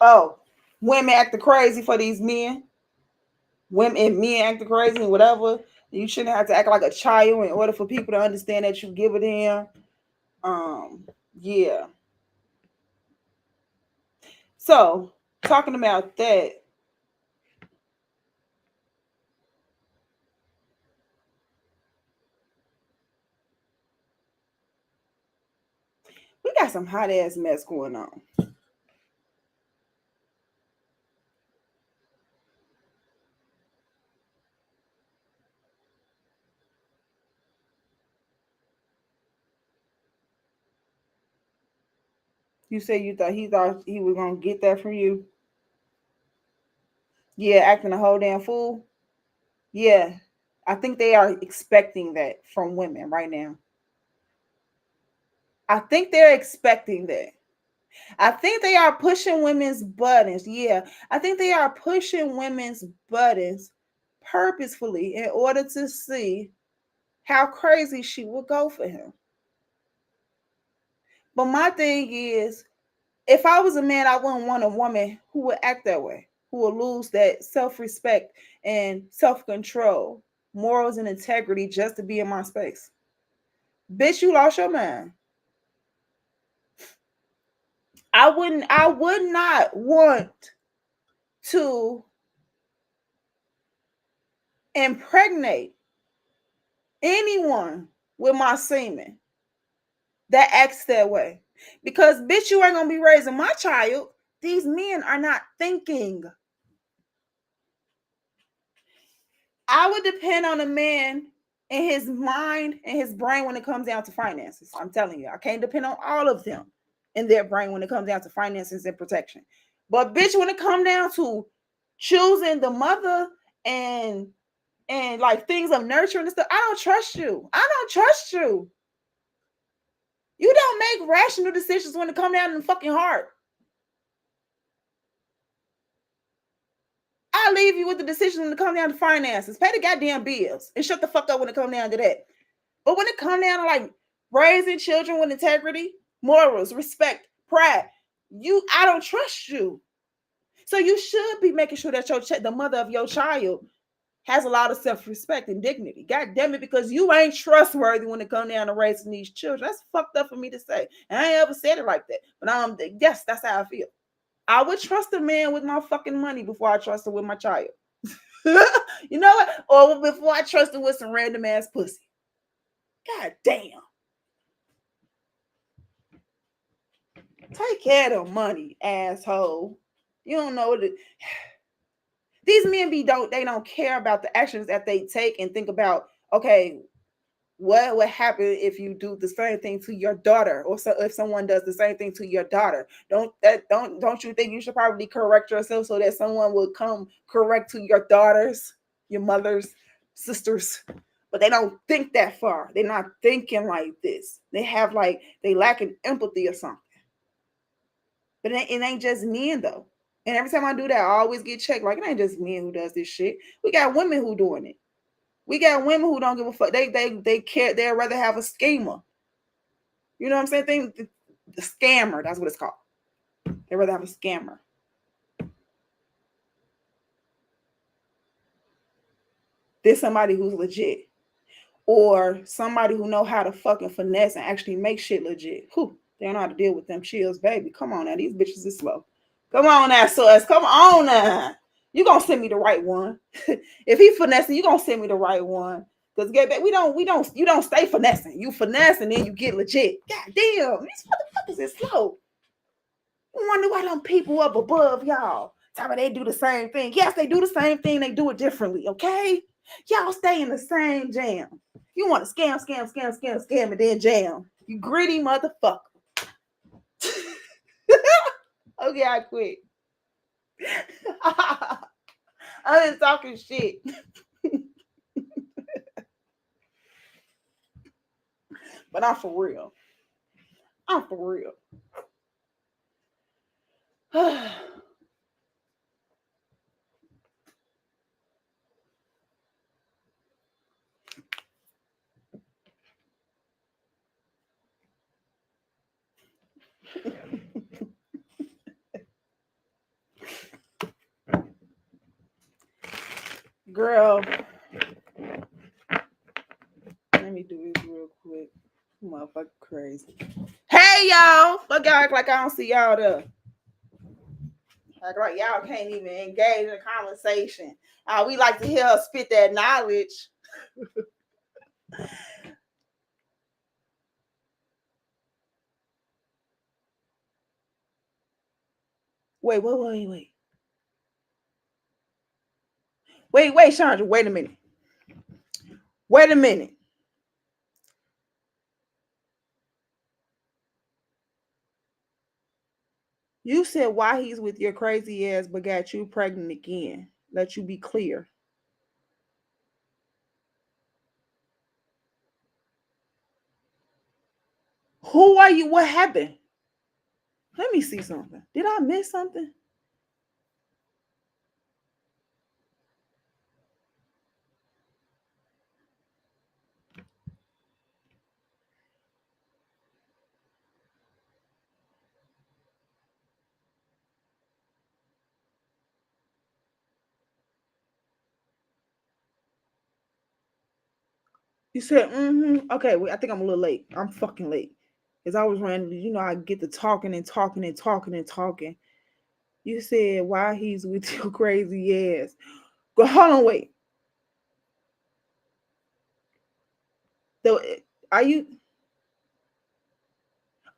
S1: Oh, women acting crazy for these men. Women and men acting crazy and whatever. You shouldn't have to act like a child in order for people to understand that you give a damn. Yeah. So, talking about that. We got some hot ass mess going on. You said you thought he was gonna get that from you. Yeah, acting a whole damn fool. Yeah, I think they are expecting that from women right now. I think they're expecting that. I think they are pushing women's buttons. Yeah, I think they are pushing women's buttons purposefully in order to see how crazy she will go for him. But my thing is, if I was a man, I wouldn't want a woman who would act that way, who would lose that self-respect and self-control, morals and integrity just to be in my space. Bitch, you lost your mind. I would not want to impregnate anyone with my semen that acts that way. Because bitch, you ain't gonna be raising my child. These men are not thinking. I would depend on a man and his mind and his brain when it comes down to finances. I'm telling you, I can't depend on all of them in their brain when it comes down to finances and protection. But bitch, when it comes down to choosing the mother and like things of nurturing and stuff, I don't trust you. I don't trust you. You don't make rational decisions when it comes down to the fucking heart. I leave you with the decision when it comes down to finances. Pay the goddamn bills and shut the fuck up when it comes down to that. But when it comes down to like raising children with integrity, morals, respect, pride, I don't trust you. So you should be making sure that the mother of your child has a lot of self-respect and dignity. God damn it, because you ain't trustworthy when it comes down to raising these children. That's fucked up for me to say. And I ain't ever said it like that. But yes, that's how I feel. I would trust a man with my fucking money before I trust him with my child. You know what? Or before I trust him with some random ass pussy. God damn. Take care of the money, asshole. You don't know what these men they don't care about the actions that they take and think about, okay, what would happen if you do the same thing to your daughter, or so if someone does the same thing to your daughter? Don't you think you should probably correct yourself so that someone will come correct to your daughters, your mothers, sisters? But they don't think that far. They're not thinking like this. They lack an empathy or something. But it ain't just men though. And every time I do that, I always get checked. Like, it ain't just men who does this shit. We got women who doing it. We got women who don't give a fuck. They care. They'd rather have a schemer. You know what I'm saying? The scammer. That's what it's called. They'd rather have a scammer. There's somebody who's legit, or somebody who know how to fucking finesse and actually make shit legit. Whew, they don't know how to deal with them chills, baby. Come on now, these bitches is slow. Come on now, sus. Come on now. You gonna send me the right one. If he finessing, you gonna send me the right one. Because get back, you don't stay finessing. You finesse and then you get legit. God damn, these motherfuckers is slow. I wonder why them people up above y'all. Tell me they do the same thing. Yes, they do the same thing. They do it differently. Okay, y'all stay in the same jam. You want to scam, and then jam. You greedy motherfucker. Okay, I quit. I'm just talking shit. But I'm for real. I'm for real. Girl, let me do this real quick. Motherfucker crazy. Hey y'all, fuck y'all act like I don't see y'all there. Act like y'all can't even engage in a conversation. We like to hear her spit that knowledge. Wait, Chandra, wait a minute. Wait a minute. You said why he's with your crazy ass but got you pregnant again. Let you be clear. Who are you? What happened? Let me see something. Did I miss something? You said, okay, I think I'm a little late. I'm fucking late. Because I was randomly, I get to talking and talking and talking and talking. You said why he's with your crazy ass. Go, hold on, wait. So, are you?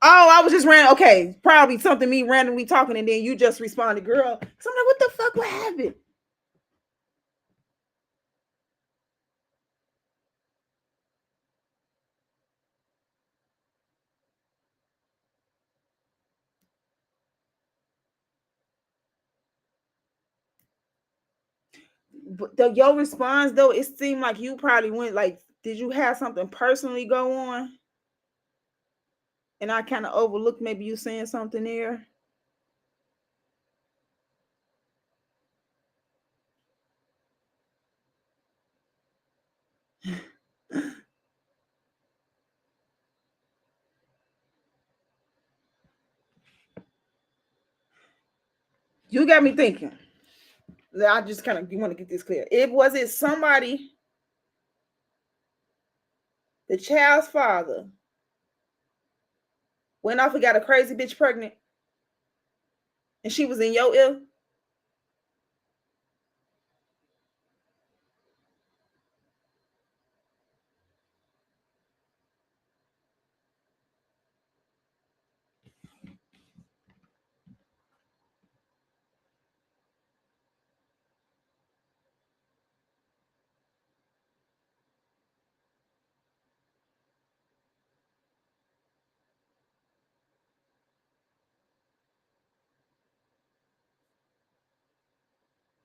S1: Oh, I was just random. Okay, probably something me randomly talking, and then you just responded, girl. So I'm like, what the fuck? What happened? But your response though, it seemed like you probably went like, did you have something personally go on? And I kind of overlooked maybe you saying something there. You got me thinking. I just kind of want to get this clear. Was it somebody, the child's father, went off and got a crazy bitch pregnant, and she was in your ear?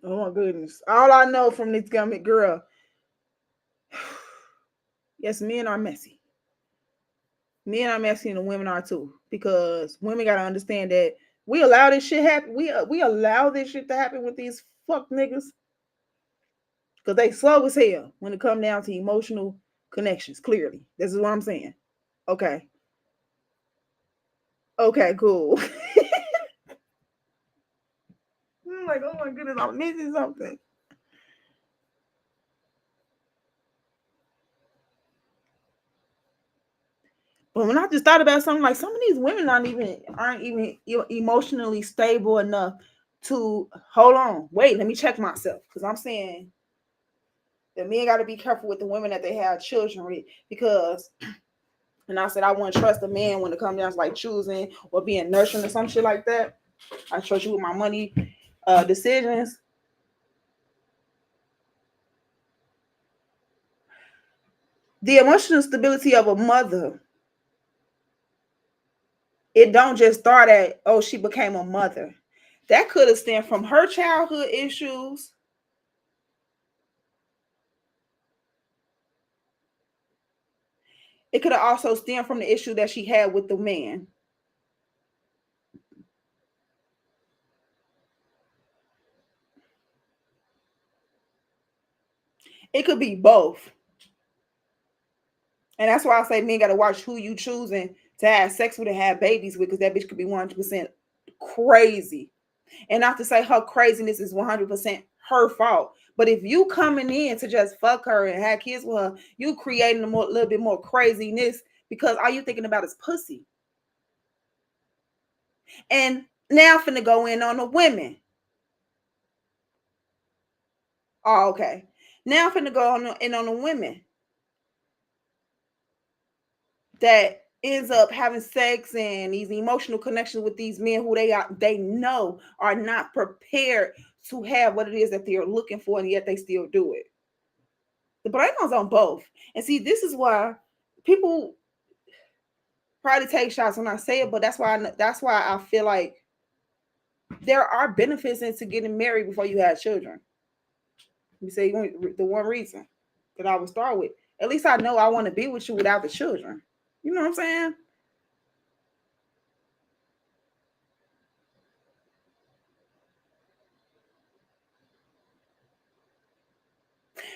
S1: Oh my goodness! All I know from this gummy girl, yes, men are messy. Men are messy, and the women are too. Because women gotta understand that we allow this shit happen. We allow this shit to happen with these fuck niggas because they slow as hell when it come down to emotional connections. Clearly, this is what I'm saying. Okay. Okay. Cool. I'm like, oh my goodness, I'm missing something. But when I just thought about something like some of these women aren't even emotionally stable enough to hold on. Wait, let me check myself because I'm saying The men got to be careful with the women that they have children with, because, and I said I wouldn't trust a man when it comes down to like choosing or being nurturing or some shit like that. I trust you with my money decisions. The emotional stability of a mother, it don't just start at, oh, she became a mother. That could have stemmed from her childhood issues. It could have also stemmed from the issue that she had with the man. It could be both. And that's why I say men got to watch who you choosing to have sex with and have babies with, because that bitch could be 100% crazy. And not to say her craziness is 100% her fault. But if you coming in to just fuck her and have kids with her, you creating a little bit more craziness, because all you thinking about is pussy. And now I'm finna go in on the women. Oh, okay. Now I'm finna go in on the women that ends up having sex and these emotional connections with these men who they know are not prepared to have what it is that they're looking for, and yet they still do it. The blame goes on both. And see, this is why people probably take shots when I say it, but that's why I feel like there are benefits into getting married before you have children. You say the one reason that I would start with. At least I know I want to be with you without the children. You know what I'm saying?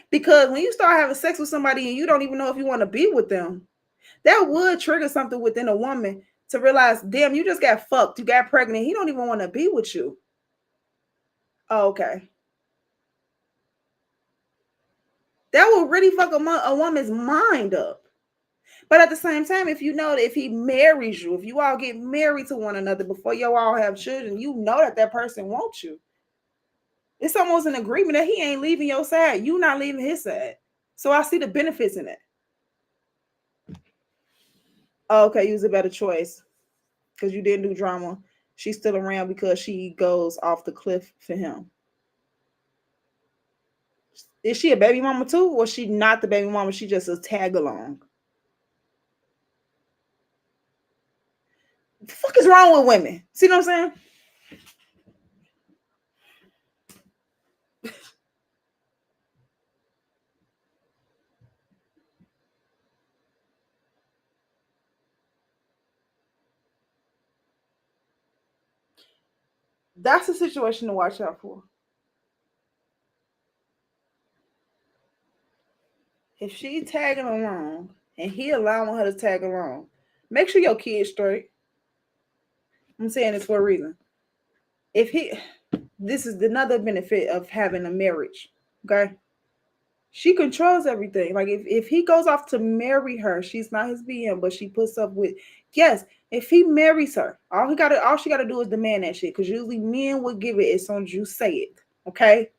S1: Because when you start having sex with somebody and you don't even know if you want to be with them, that would trigger something within a woman to realize, damn, you just got fucked. You got pregnant. He don't even want to be with you. Oh, okay. That will really fuck a woman's mind up. But at the same time, if you know that if he marries you, if you all get married to one another before you all have children, you know that that person wants you. It's almost an agreement that he ain't leaving your side. You not leaving his side. So I see the benefits in it. Oh, okay, you was a better choice because you didn't do drama. She's still around because she goes off the cliff for him. Is she a baby mama too, or she not the baby mama? She just a tag along. What the fuck is wrong with women? See what I'm saying? That's a situation to watch out for. If she tagging along and he allowing her to tag along, make sure your kid's straight. I'm saying this for a reason. If he, this is another benefit of having a marriage. Okay, she controls everything. Like if he goes off to marry her, she's not his BM, but she puts up with, yes. If he marries her, all she gotta do is demand that shit. Because usually men will give it as soon as you say it. Okay,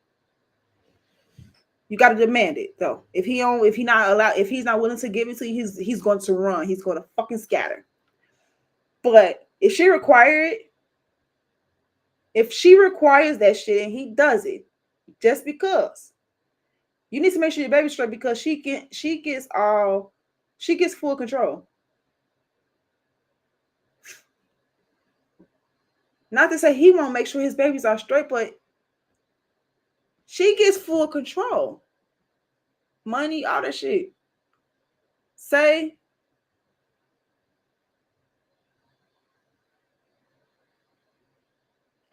S1: you got to demand it though. If he's not willing to give it to you, he's going to run. He's going to fucking scatter. But if she requires that shit and he does it, just because, you need to make sure your baby's straight, because she gets full control. Not to say he won't make sure his babies are straight, but she gets full control. Money, all that shit. Say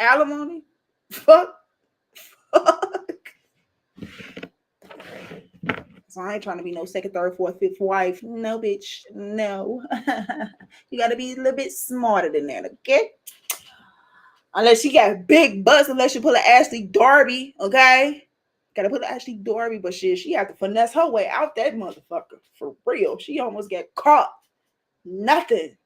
S1: alimony. Fuck. So I ain't trying to be no second, third, fourth, fifth wife. No, bitch. No. You got to be a little bit smarter than that, okay? Unless she got big butts, unless you pull an Ashley Darby, okay? Gotta put an Ashley Darby, but shit, she had to finesse her way out that motherfucker. For real. She almost got caught. Nothing.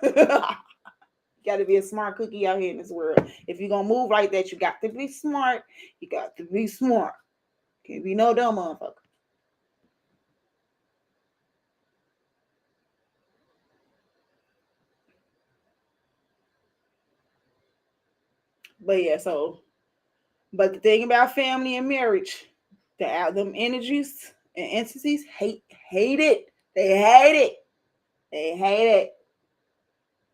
S1: Gotta be a smart cookie out here in this world. If you're gonna move like that, you got to be smart. You got to be smart. Can't be no dumb motherfucker. But yeah, so but the thing about family and marriage, them energies and entities hate it. They hate it. They hate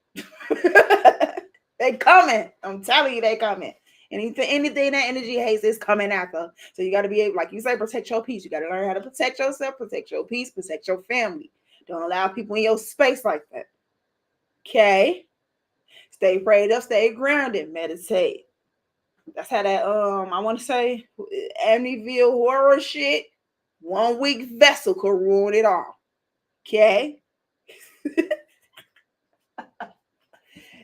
S1: it. They coming. I'm telling you, they coming. Anything that energy hates is coming after. So you got to be able, like you say, protect your peace. You got to learn how to protect yourself, protect your peace, protect your family. Don't allow people in your space like that. Okay. Stay prayed up, stay grounded, meditate. That's how that I want to say Amityville horror shit. 1 week vessel could ruin it all. Okay.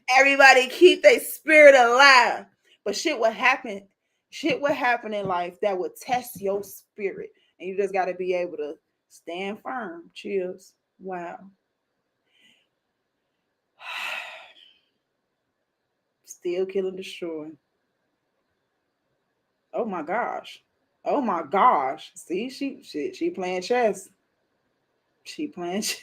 S1: Everybody keep their spirit alive. But shit would happen. Shit would happen in life that would test your spirit. And you just gotta be able to stand firm. Chills. Wow. Still killing, destroying. Oh my gosh. Oh my gosh. See, she playing chess. She playing chess.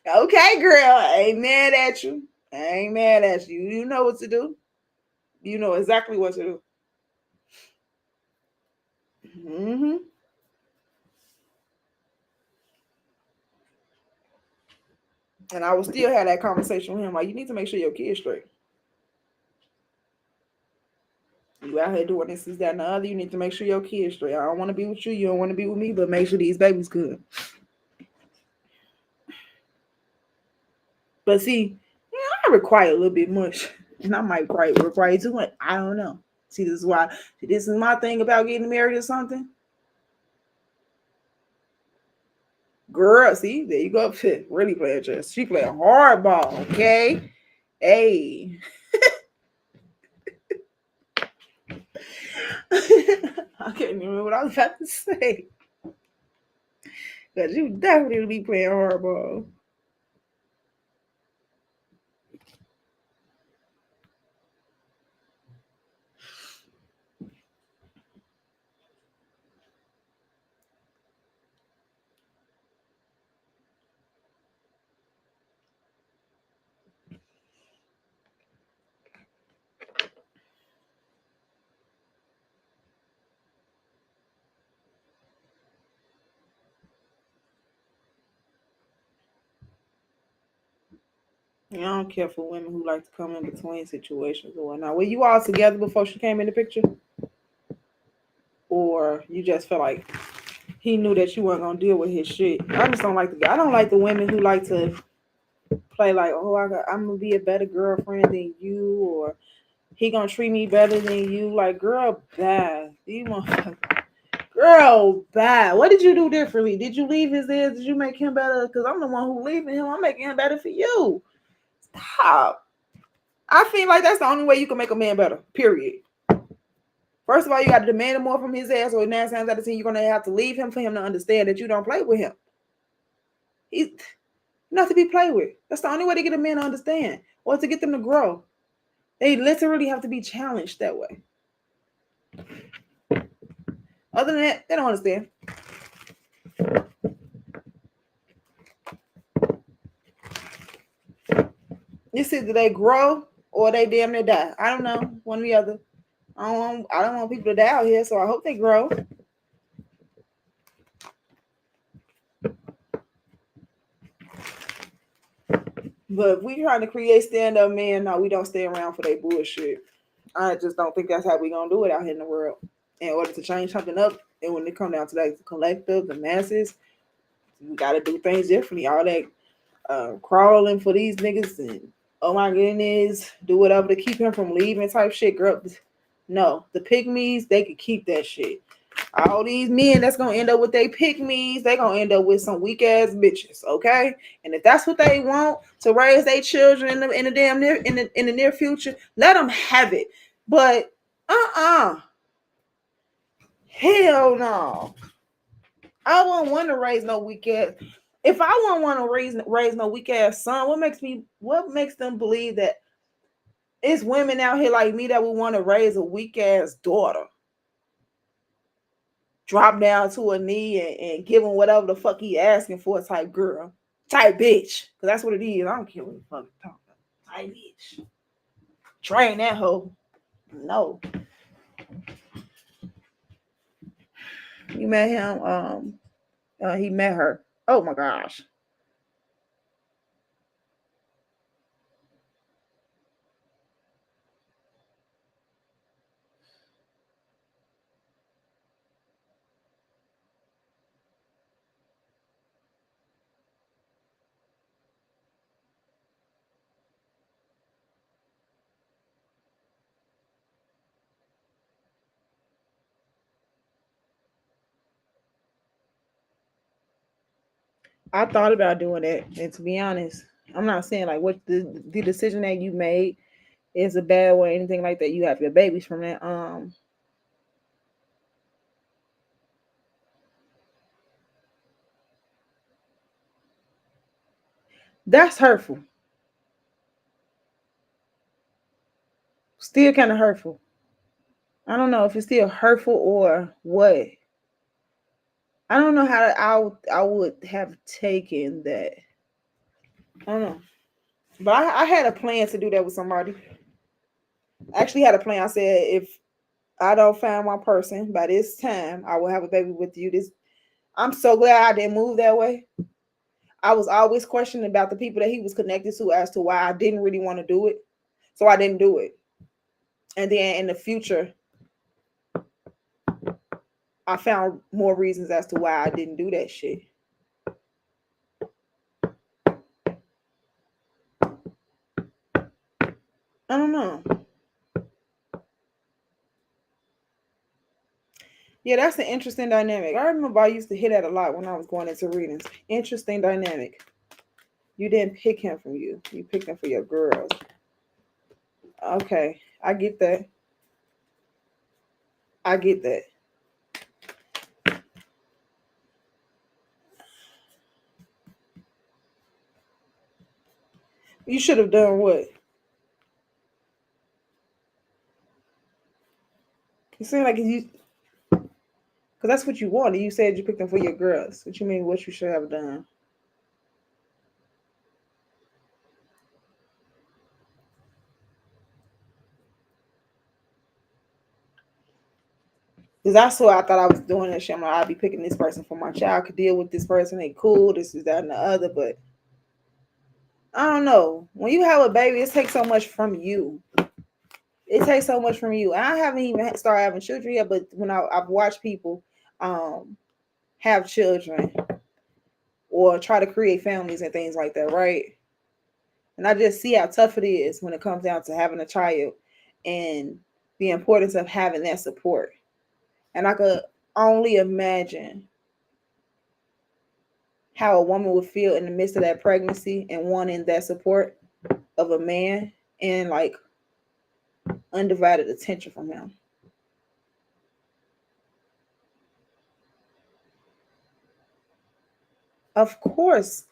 S1: Okay, girl. I ain't mad at you. I ain't mad at you. You know what to do. You know exactly what to do. Mm-hmm. And I will still have that conversation with him. Like, you need to make sure your kid's straight. You out here doing this, that, and the other. You need to make sure your kid's straight. I don't want to be with you. You don't want to be with me, but make sure these babies good. But see, I require a little bit much. And I might require too much. I don't know. See, this is why. This is my thing about getting married or something. Girl, see, there you go. Really playing chess. She playing hardball, okay? Hey. I can't even remember what I was about to say. Because you definitely be playing hardball. I don't care for women who like to come in between situations or whatnot. Were you all together before she came in the picture? Or you just felt like he knew that you weren't gonna deal with his shit? I just don't like the guy. I don't like the women who like to play like, oh, I'm gonna be a better girlfriend than you, or he gonna treat me better than you. Like, girl, bad. You motherfucker. Girl, bad. What did you do differently? Did you leave his ears? Did you make him better? Because I'm the one who leaving him. I'm making him better for you. Stop. I feel like that's the only way you can make a man better. Period. First of all, you got to demand more from his ass, or 9 times out of 10, you're gonna have to leave him for him to understand that you don't play with him. He's not to be played with. That's the only way to get a man to understand, or to get them to grow. They literally have to be challenged that way. Other than that, they don't understand. It's either they grow or they damn near die. I don't know, one or the other. I don't want people to die out here, so I hope they grow. But if we trying to create stand-up men, no, we don't stay around for that bullshit. I just don't think that's how we gonna do it out here in the world. In order to change something up, and when it come down to like the collective, the masses, we gotta do things differently. All that crawling for these niggas and oh my goodness, do whatever to keep him from leaving type shit, girl. No, the pygmies, they could keep that shit. All these men that's gonna end up with they pygmies, they gonna end up with some weak ass bitches, okay? And if that's what they want to raise their children in the damn near in the near future, let them have it. But hell no. I won't want to raise no weak ass. If I won't want to raise no weak ass son, what makes them believe that It's women out here like me that would want to raise a weak ass daughter. Drop down to a knee and give him whatever the fuck he asking for, type girl. Type bitch. Cause that's what it is. I don't care what the fuck you're talking about. Type bitch. Train that hoe. No. You met him. He met her. Oh my gosh. I thought about doing that, and to be honest, I'm not saying like what the decision that you made is a bad way or anything like that. You have your babies from that. That's hurtful. Still kind of hurtful. I don't know if it's still hurtful or what. I don't know how I would have taken that. I don't know. But I had a plan to do that with somebody. I actually had a plan. I said if I don't find my person by this time, I will have a baby with you. This I'm so glad I didn't move that way. I was always questioning about the people that he was connected to as to why I didn't really want to do it. So I didn't do it. And then in the future, I found more reasons as to why I didn't do that shit. I don't know. Yeah, that's an interesting dynamic. I remember I used to hit that a lot when I was going into readings. Interesting dynamic. You didn't pick him from you. You picked him for your girls. Okay, I get that. I get that. You should have done what? It seemed like you, because that's what you wanted. You said you picked them for your girls. What you mean? What you should have done? Because that's what I thought I was doing that shit. I'm like, I'll be picking this person for my child. Could deal with this person. They cool. This is that and the other. But I don't know. When you have a baby, it takes so much from you. It takes so much from you. And I haven't even started having children yet. But when I've watched people um, have children or try to create families and things like that, right? And I just see how tough it is when it comes down to having a child and the importance of having that support. And I could only imagine how a woman would feel in the midst of that pregnancy and wanting that support of a man and like undivided attention from him. Of course,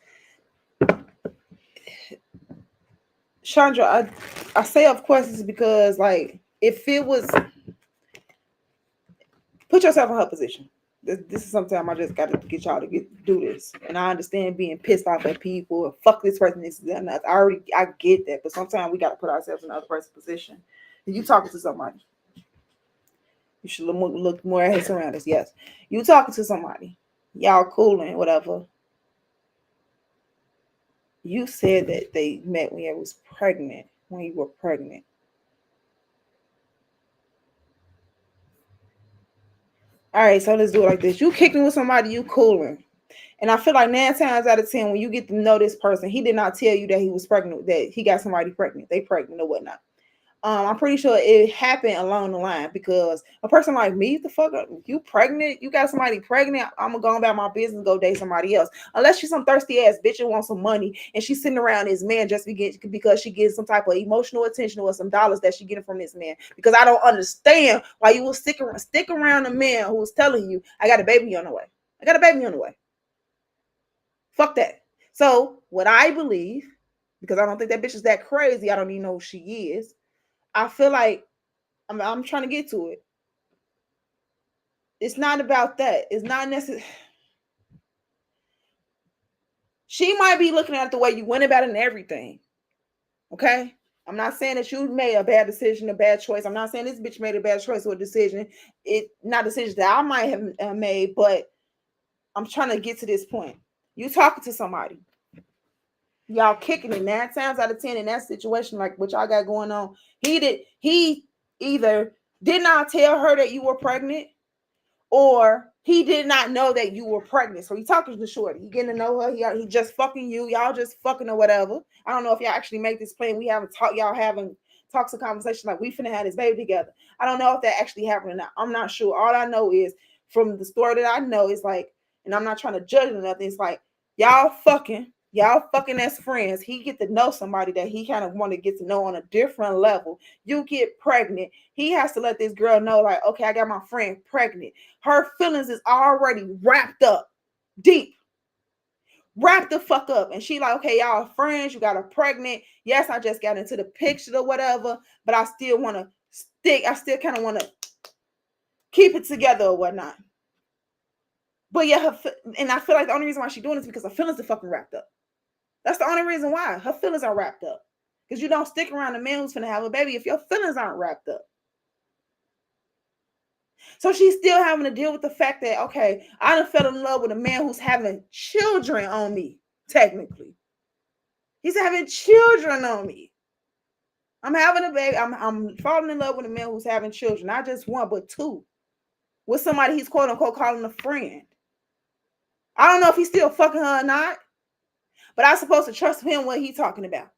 S1: Chandra, I say of course is because like if it was put yourself in her position. This is sometimes I just got to get y'all to do this, and I understand being pissed off at people. Fuck this person, this and that. I get that, but sometimes we got to put ourselves in the other person's position. And you talking to somebody, you should look more at his surroundings. Yes, you talking to somebody, y'all cooling, whatever. You said that they met when you was pregnant, when you were pregnant. All right, so let's do it like this. You kicking with somebody, you cooling. And I feel like 9 times out of 10, when you get to know this person, he did not tell you that he was pregnant, that he got somebody pregnant. They pregnant or whatnot. I'm pretty sure it happened along the line because a person like me, the fuck up, you pregnant, you got somebody pregnant, I'm gonna go about my business, go date somebody else. Unless she's some thirsty ass bitch and wants some money and she's sitting around this man just because she gets some type of emotional attention or some dollars that she getting from this man. Because I don't understand why you will stick around a man who is telling you, I got a baby on the way. I got a baby on the way. Fuck that. So what I believe, because I don't think that bitch is that crazy, I don't even know who she is. I feel like I'm trying to get to it. It's not about that. It's not necessary. She might be looking at the way you went about it and everything. Okay? I'm not saying that you made a bad decision, a bad choice. I'm not saying this bitch made a bad choice or a decision. It not decisions that I might have made, but I'm trying to get to this point. You talking to somebody. Y'all kicking it 9 times out of 10 in that situation, like what y'all got going on. He either did not tell her that you were pregnant, or he did not know that you were pregnant. So he talking to shorty. He getting to know her. He just fucking you. Y'all just fucking or whatever. I don't know if y'all actually make this plan. We haven't talked. Y'all haven't talks and conversation like we finna have this baby together. I don't know if that actually happened or not. I'm not sure. All I know is from the story that I know is like, and I'm not trying to judge or nothing. It's like y'all fucking as friends. He get to know somebody that he kind of want to get to know on a different level. You get pregnant. He has to let this girl know, like, okay, I got my friend pregnant. Her feelings is already wrapped up deep. Wrap the fuck up. And she like, okay, y'all are friends. You got her pregnant. Yes, I just got into the picture or whatever, but I still want to stick. I still kind of want to keep it together or whatnot. But yeah, and I feel like the only reason why she's doing this is because her feelings are fucking wrapped up. That's the only reason why. Her feelings are wrapped up. Because you don't stick around a man who's finna have a baby if your feelings aren't wrapped up. So she's still having to deal with the fact that, okay, I done fell in love with a man who's having children on me, technically. He's having children on me. I'm having a baby. I'm falling in love with a man who's having children. Not just one, but two. With somebody he's quote unquote calling a friend. I don't know if he's still fucking her or not, but I'm supposed to trust him what he's talking about.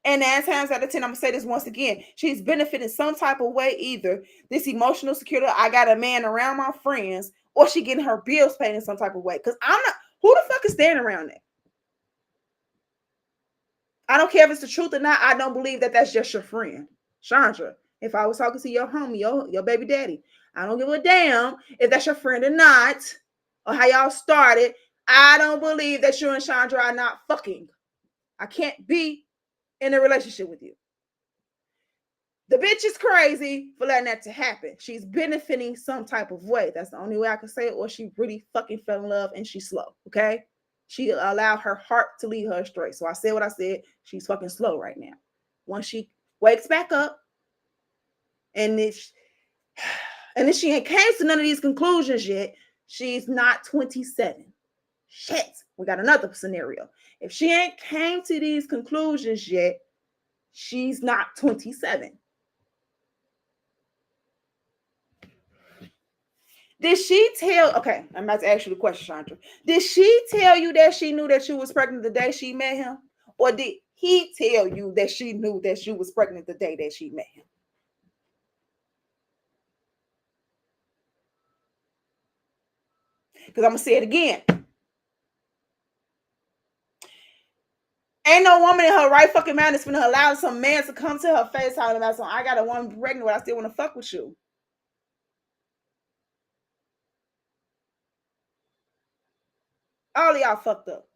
S1: And 9 times out of 10, I'm going to say this once again. She's benefiting some type of way, either this emotional security, I got a man around my friends, or she getting her bills paid in some type of way. Because I'm not, who the fuck is standing around that? I don't care if it's the truth or not. I don't believe that that's just your friend. Chandra, if I was talking to your homie, your baby daddy, I don't give a damn if that's your friend or not, or how y'all started. I don't believe that you and Chandra are not fucking. I can't be in a relationship with you. The bitch is crazy for letting that to happen. She's benefiting some type of way. That's the only way I can say it. Or she really fucking fell in love and she's slow. Okay. She allowed her heart to lead her astray. So I said what I said. She's fucking slow right now. Once she wakes back up and then she ain't came to none of these conclusions yet, she's not 27. Shit. We got another scenario. If she ain't came to these conclusions yet, she's not 27. Did she tell, okay, I'm about to ask you the question, Chandra. Did she tell you that she knew that you was pregnant the day she met him? Or did he tell you that she knew that you was pregnant the day that she met him? Because I'm going to say it again. Ain't no woman in her right fucking mind is going to allow some man to come to her face talking about something. I got a woman pregnant, but I still want to fuck with you. All of y'all fucked up.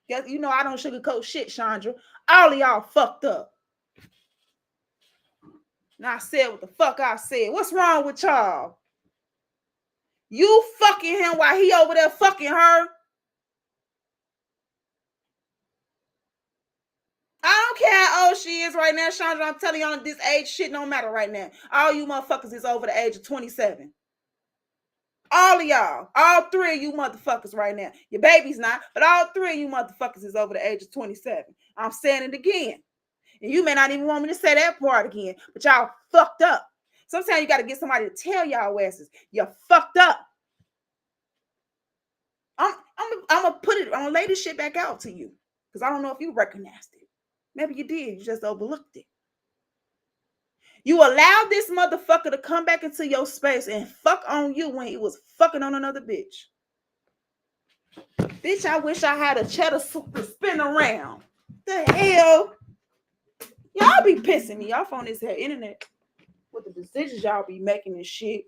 S1: You know I don't sugarcoat shit, Chandra. All of y'all fucked up. Now I said what the fuck I said. What's wrong with y'all? You fucking him while he over there fucking her. I don't care how old she is right now, Chandra. I'm telling y'all, this age shit don't matter right now. All you motherfuckers is over the age of 27. All of y'all, all 3 of you motherfuckers right now. Your baby's not, but all 3 of you motherfuckers is over the age of 27. I'm saying it again. And you may not even want me to say that part again, but y'all fucked up. Sometimes you got to get somebody to tell y'all asses, you're fucked up. I'm gonna put it, I'm gonna lay this shit back out to you. Because I don't know if you recognized it. Maybe you did, you just overlooked it. You allowed this motherfucker to come back into your space and fuck on you when he was fucking on another bitch. Bitch, I wish I had a cheddar soup to spin around. The hell? Y'all be pissing me off on this here internet with the decisions y'all be making and shit.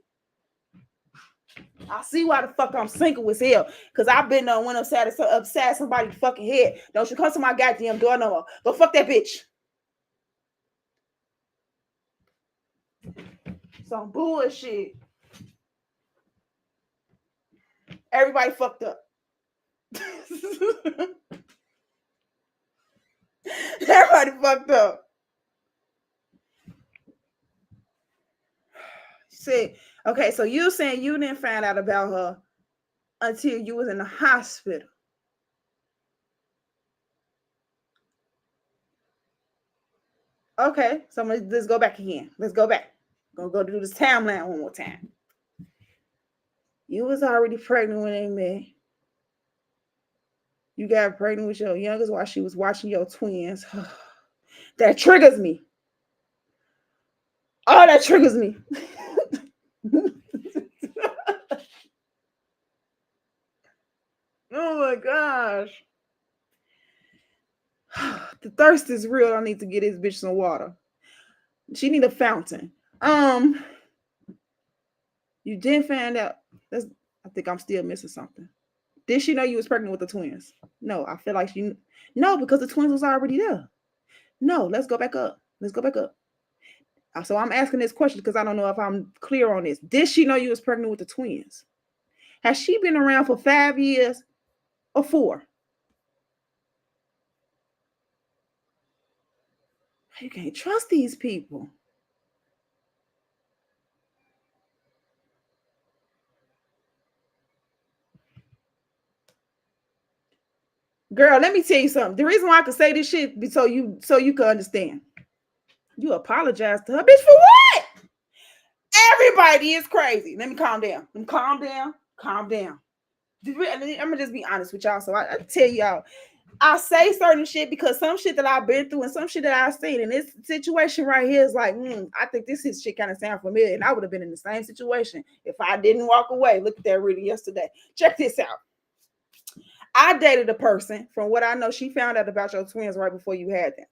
S1: I see why the fuck I'm single as hell. Because I've been went upside somebody's fucking head. Don't you come to my goddamn door no more. But fuck that bitch. some bullshit. Everybody fucked up. Everybody fucked up. See, okay, so you're saying you didn't find out about her until you was in the hospital. Okay, so let's go back again. Let's go back. Gonna go do this timeline one more time. You was already pregnant when they met. You got pregnant with your youngest while she was watching your twins. That triggers me. Oh, that triggers me. Oh my gosh. The thirst is real. I need to get this bitch some water. She need a fountain. You didn't find out. I think I'm still missing something. Did she know you was pregnant with the twins? No, I feel like she. No, because the twins was already there. No, let's go back up. Let's go back up. So I'm asking this question because I don't know if I'm clear on this. Did she know you was pregnant with the twins? Has she been around for 5 years or 4? You can't trust these people. Girl, let me tell you something. The reason why I could say this shit is so you can understand. You apologize to her, bitch, for what? Everybody is crazy. Let me calm down. Calm down. Calm down. I'm gonna just be honest with y'all. So I tell y'all, I say certain shit because some shit that I've been through and some shit that I've seen. And this situation right here is like, I think this shit kind of sound familiar. And I would have been in the same situation if I didn't walk away. Look at that reading yesterday. Check this out. I dated a person, from what I know, she found out about your twins right before you had them.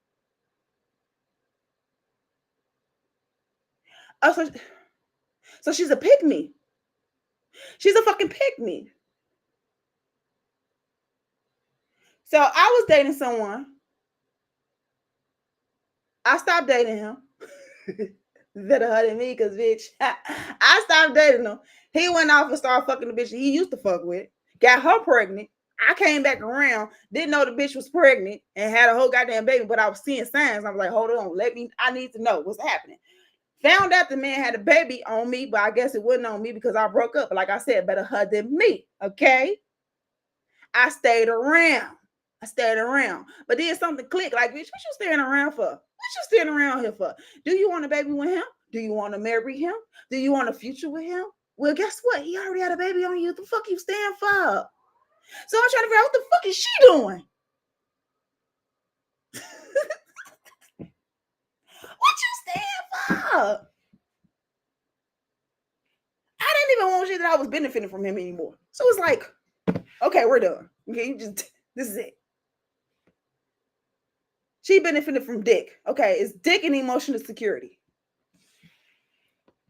S1: Oh, so she's a pick-me. She's a fucking pick-me. So I was dating someone. I stopped dating him. Better her than me, because bitch, I stopped dating him. He went off and started fucking the bitch he used to fuck with. Got her pregnant. I came back around, didn't know the bitch was pregnant and had a whole goddamn baby, but I was seeing signs. I was like, hold on, I need to know what's happening. Found out the man had a baby on me, but I guess it wasn't on me because I broke up. But like I said, better her than me, okay? I stayed around. But then something clicked, like, bitch, what you staying around for? What you staying around here for? Do you want a baby with him? Do you want to marry him? Do you want a future with him? Well, guess what? He already had a baby on you. What the fuck you staying for? So I'm trying to figure out what the fuck is she doing? What you staying for? I didn't even want shit that I was benefiting from him anymore. So it's like, okay, we're done. Okay, this is it. She benefited from dick. Okay, it's dick and emotional security.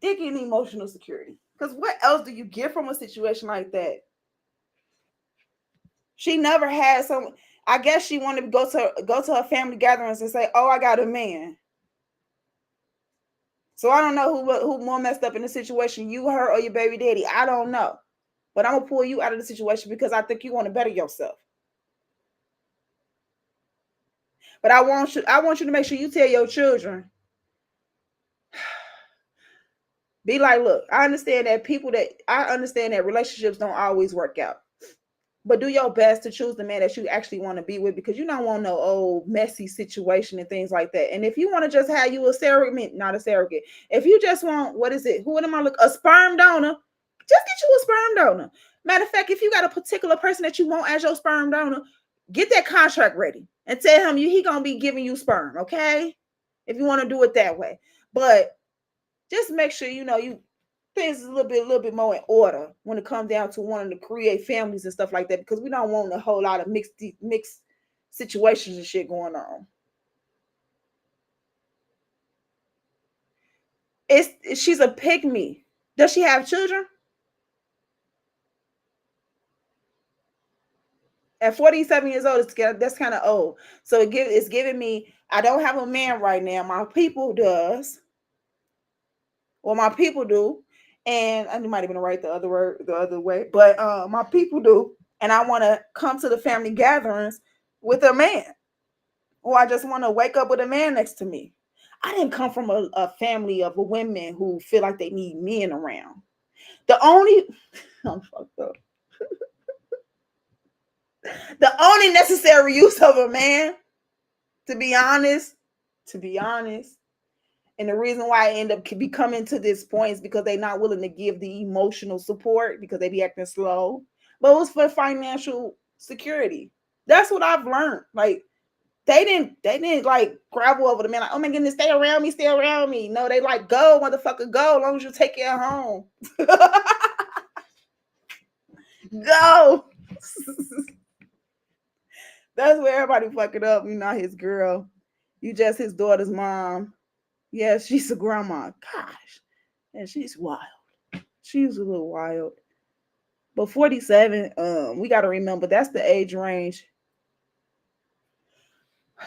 S1: Dick and emotional security. Because what else do you get from a situation like that? She never had some. I guess she wanted to go to her family gatherings and say, "Oh, I got a man." So I don't know who more messed up in the situation, you, her, or your baby daddy. I don't know, but I'm gonna pull you out of the situation because I think you want to better yourself. But I want you to make sure you tell your children. Be like, look, I understand that relationships don't always work out. But do your best to choose the man that you actually want to be with, because you don't want no old messy situation and things like that. And if you want to just have you a surrogate, not a surrogate. If you just want, what is it? Who am I a sperm donor? Just get you a sperm donor. Matter of fact, if you got a particular person that you want as your sperm donor, get that contract ready and tell him he gonna be giving you sperm, okay? If you want to do it that way. But just make sure you things is a little bit more in order when it comes down to wanting to create families and stuff like that, because we don't want a whole lot of mixed situations and shit going on. She's a pick-me. Does she have children? At 47 years old, that's kind of old. So it's giving me, I don't have a man right now. My people does. Well, my people do, and I might even write the other way, but my people do, and I want to come to the family gatherings with a man, or I just want to wake up with a man next to me. I didn't come from a family of women who feel like they need men around. The only I'm fucked up. The only necessary use of a man, to be honest, to be honest, and the reason why I end up becoming to this point is because they're not willing to give the emotional support because they be acting slow. But it was for financial security. That's what I've learned. Like they didn't like gravel over the man like, oh my goodness, stay around me, stay around me. No, they like go, motherfucker, go, as long as you take care of home. Go. That's where everybody fucking up. You're not his girl. You just his daughter's mom. Yeah, she's a grandma. Gosh. And she's wild. She's a little wild. But 47, we gotta remember that's the age range.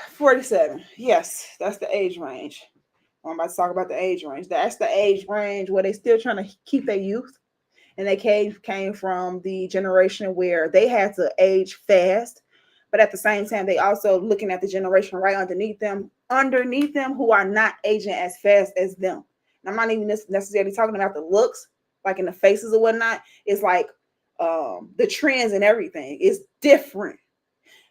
S1: 47. Yes, that's the age range. I'm about to talk about the age range. That's the age range where they still trying to keep their youth. And they came from the generation where they had to age fast, but at the same time, they also looking at the generation right underneath them who are not aging as fast as them. And I'm not even necessarily talking about the looks, like in the faces or whatnot. It's like the trends and everything is different.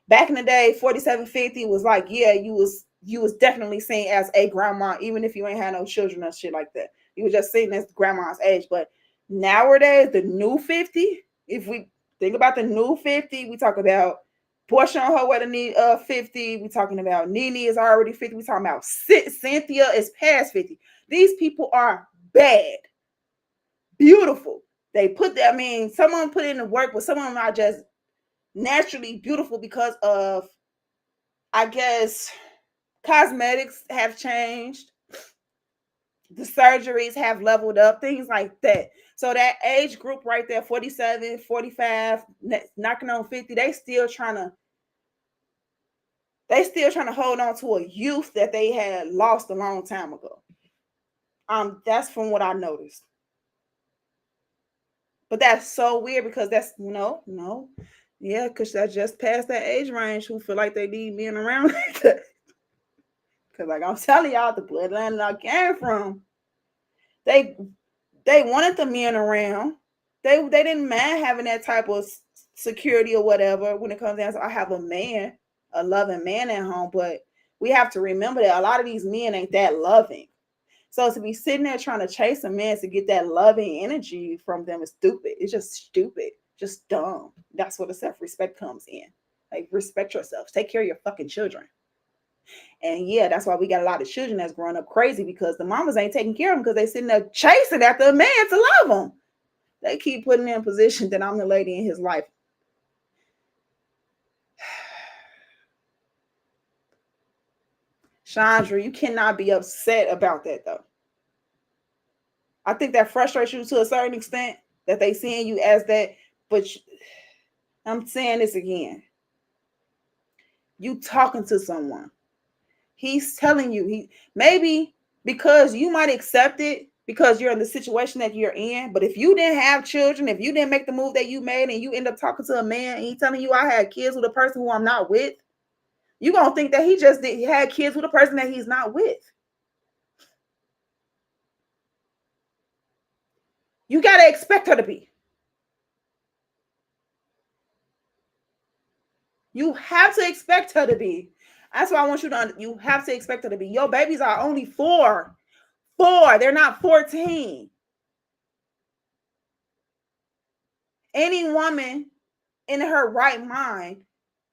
S1: Back in the day, 4750 was like, yeah, you was definitely seen as a grandma, even if you ain't had no children or shit like that. You were just seen as grandma's age. But nowadays, the new 50, if we think about the new 50, we talk about Portia on her way to 50. We talking about Nene is already 50. We talking about Cynthia is past 50. These people are bad, beautiful. They put that, I mean, someone put in the work, but some of them are just naturally beautiful because of, I guess, cosmetics have changed, the surgeries have leveled up, things like that. So that age group right there, 47, 45, knocking on 50, they still trying to hold on to a youth that they had lost a long time ago. That's from what I noticed. But that's so weird because that's no. Yeah, because that's just past that age range who feel like they need men around. Because like I'm telling y'all, the bloodline that I came from, they wanted the men around. They didn't mind having that type of security or whatever when it comes down to I have a loving man at home. But we have to remember that a lot of these men ain't that loving. So to be sitting there trying to chase a man to get that loving energy from them is stupid. It's just stupid, just dumb. That's where the self-respect comes in. Like, respect yourselves. Take care of your fucking children. And yeah, that's why we got a lot of children that's growing up crazy because the mamas ain't taking care of them because they sitting there chasing after a man to love them. They keep putting in position that I'm the lady in his life. Chandra, you cannot be upset about that though. I think that frustrates you to a certain extent that they seeing you as that, but I'm saying this again. You talking to someone. He's telling you, he maybe because you might accept it because you're in the situation that you're in. But if you didn't have children, if you didn't make the move that you made and you end up talking to a man and he telling you I had kids with a person who I'm not with, you gonna think that he had kids with a person that he's not with. You gotta expect her to be. You have to expect her to be. That's why I want you have to expect her to be. Your babies are only 4. 4. They're not 14. Any woman in her right mind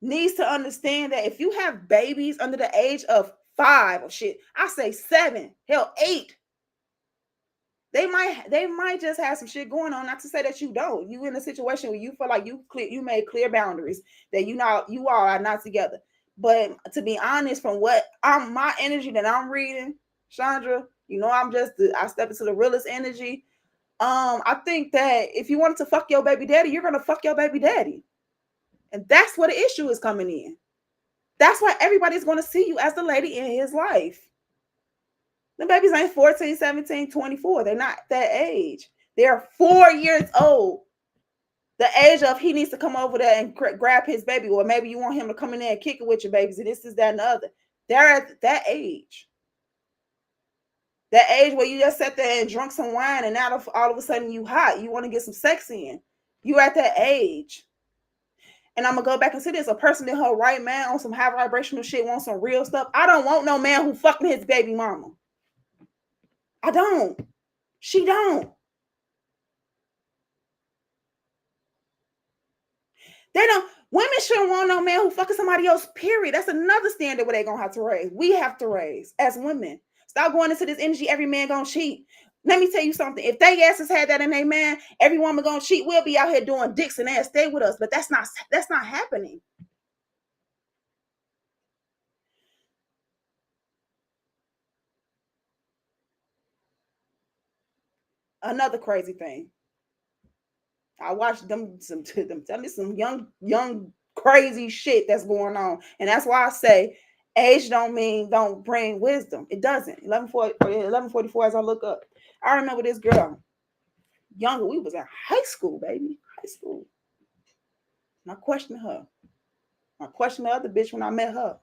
S1: needs to understand that if you have babies under the age of 5 or shit, I say 7, hell 8, they might just have some shit going on. Not to say that you don't. You in a situation where you feel like you made clear boundaries that you all are not together. But to be honest, from what my energy that I'm reading, Chandra, I step into the realest energy. I think that if you wanted to fuck your baby daddy, you're gonna fuck your baby daddy. And that's where the issue is coming in. That's why everybody's going to see you as the lady in his life. The babies ain't 14, 17, 24. They're not that age. They're 4 years old. The age of he needs to come over there and grab his baby, or maybe you want him to come in there and kick it with your babies, and this is that and the other. They're at that age. That age where you just sat there and drunk some wine, and now all of a sudden you hot. You want to get some sex in. You at that age. And I'm gonna go back and say this: a person in her right man on some high vibrational shit wants some real stuff. I don't want no man who fucking his baby mama. I don't. She don't. They don't. Women shouldn't want no man who fucking somebody else, period. That's another standard where they're gonna have to raise. We have to raise as women. Stop going into this energy, every man gonna cheat. Let me tell you something. If they asses had that in a man, every woman gonna cheat. We'll be out here doing dicks and ass. Stay with us. But that's not happening. Another crazy thing. I watched them tell me some young crazy shit that's going on. And that's why I say age don't bring wisdom. It doesn't. 1144 as I look up. I remember this girl, younger, we was in high school, baby. High school. And I questioned her. I questioned the other bitch when I met her.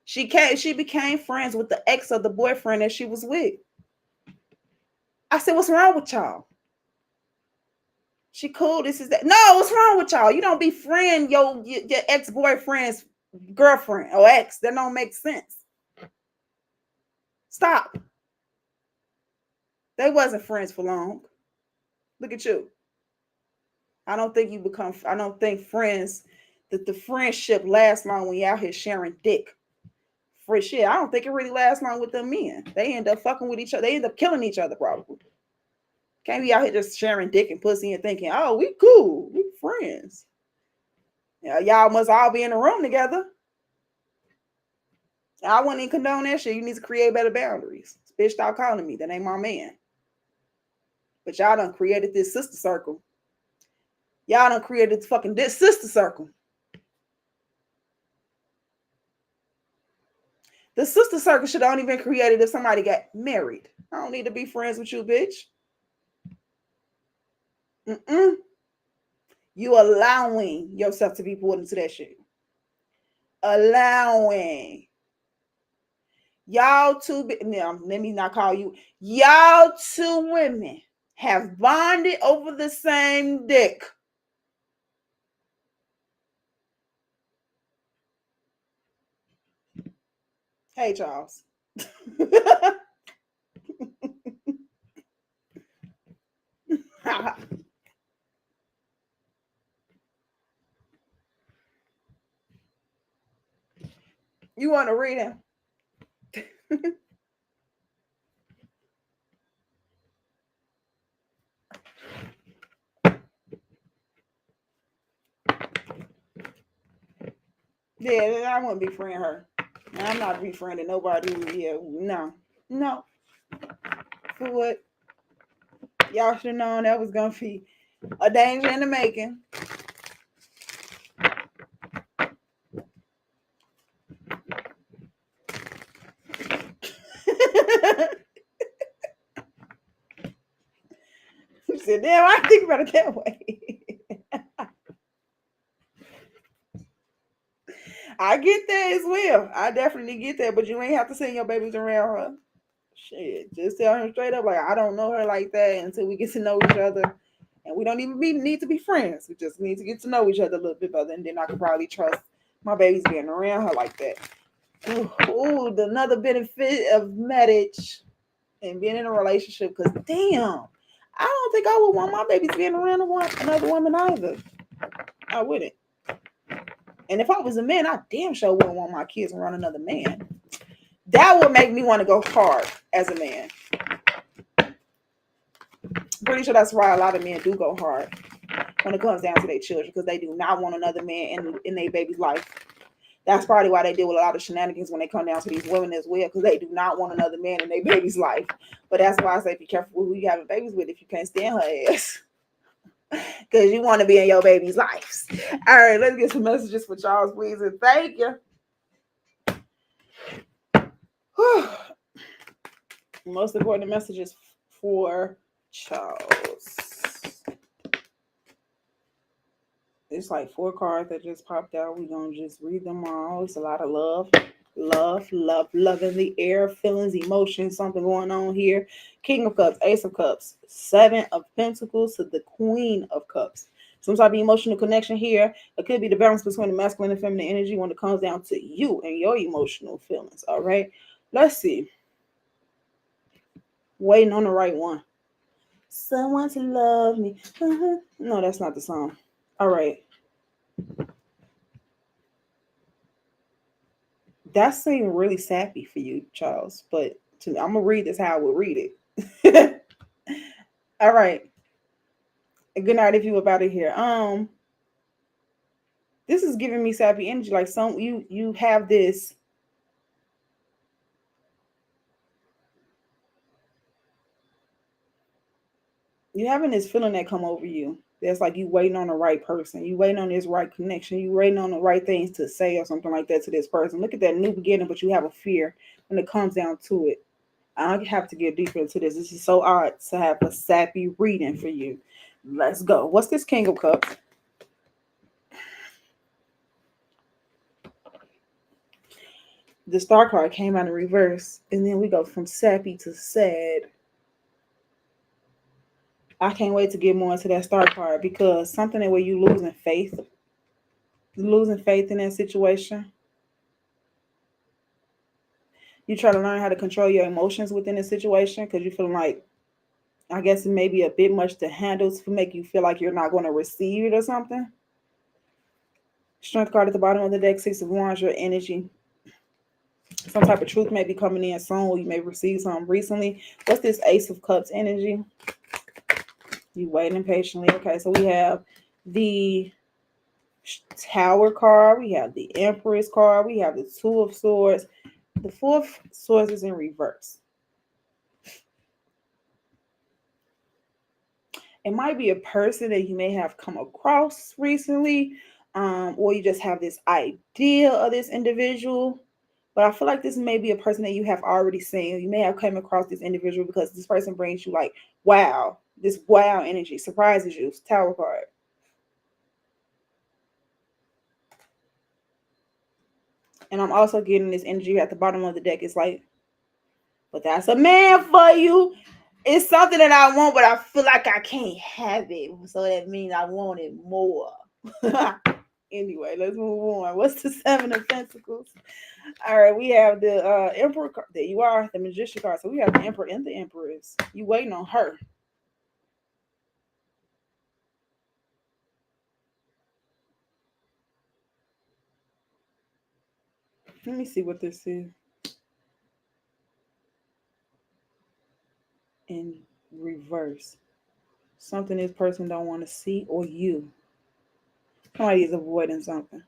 S1: She became friends with the ex of the boyfriend that she was with. I said, what's wrong with y'all? She cool. This is that. No, what's wrong with y'all? You don't befriend your ex-boyfriend's girlfriend or ex. That don't make sense. Stop. They wasn't friends for long. Look at you. I don't think friends, that the friendship lasts long when you're out here sharing dick. For shit, I don't think it really lasts long with them men. They end up fucking with each other. They end up killing each other probably. Can't be out here just sharing dick and pussy and thinking, oh, we cool. We friends. Y'all must all be in a room together. I wouldn't even condone that shit. You need to create better boundaries. Bitch, stop calling me. That ain't my man. But y'all done created this sister circle. Y'all done created this sister circle. The sister circle should have only been created if somebody got married. I don't need to be friends with you, bitch. You allowing yourself to be pulled into that shit. Allowing. Y'all two, now let me not call you. Y'all two women have bonded over the same dick. Hey, Charles. You want to read him? Yeah, I wouldn't befriend her. I'm not befriending nobody who here. No. For what? Y'all should have known that was gonna be a danger in the making. He said, damn, I think about it that way. I get that as well. I definitely get that, but you ain't have to send your babies around her. Shit, just tell him straight up, like, I don't know her like that until we get to know each other. And we don't even need to be friends. We just need to get to know each other a little bit better. And then I could probably trust my babies being around her like that. Ooh, another benefit of marriage and being in a relationship. Because, damn, I don't think I would want my babies being around another woman either. I wouldn't. And if I was a man, I damn sure wouldn't want my kids around another man. That would make me want to go hard as a man. Pretty sure that's why a lot of men do go hard when it comes down to their children, because they do not want another man in their baby's life. That's probably why they deal with a lot of shenanigans when they come down to these women as well, because they do not want another man in their baby's life. But that's why I say be careful who you having babies with if you can't stand her ass. Because you want to be in your baby's life. All right, let's get some messages for Charles, please, and thank you. Most important messages for Charles. It's like 4 cards that just popped out. We're going to just read them all. It's a lot of love. Love in the air, feelings, emotions, something going on here. King of Cups, Ace of Cups, 7 of Pentacles to the Queen of Cups. Some type of emotional connection here. It could be the balance between the masculine and feminine energy when it comes down to you and your emotional feelings. All right. Let's see. Waiting on the right one. Someone to love me. No, that's not the song. All right. That seemed really sappy for you, Charles. But to me, I'm gonna read this how I would read it. All right. Good night if you about to here. This is giving me sappy energy. Like you have this. You having this feeling that come over you. That's like you waiting on the right person. You waiting on this right connection. You waiting on the right things to say or something like that to this person. Look at that new beginning, but you have a fear when it comes down to it. I have to get deeper into this. This is so odd to have a sappy reading for you. Let's go. What's this King of Cups? The Star card came out in reverse, and then we go from sappy to sad. I can't wait to get more into that Star card because something that where you losing faith in that situation. You try to learn how to control your emotions within a situation because you feel like, I guess it may be a bit much to handle to make you feel like you're not going to receive it or something. Strength card at the bottom of the deck, 6 of Wands, your energy. Some type of truth may be coming in soon, or you may receive something recently. What's this Ace of Cups energy? You waiting patiently. Okay, so we have the Tower card, we have the Empress card, we have the Two of Swords. The Four of Swords is in reverse. It might be a person that you may have come across recently, or you just have this idea of this individual. But I feel like this may be a person that you have already seen. You may have come across this individual because this person brings you like, wow, this wow energy, surprises you. Tower card. And I'm also getting this energy at the bottom of the deck. It's like, but that's a man for you. It's something that I want, but I feel like I can't have it. So that means I want it more. Anyway, let's move on. What's the 7 of Pentacles? All right, we have the Emperor card. There you are, the Magician card. So we have the Emperor and the Empress. You waiting on her. Let me see what this is. In reverse. Something this person don't want to see, or you. Somebody is avoiding something.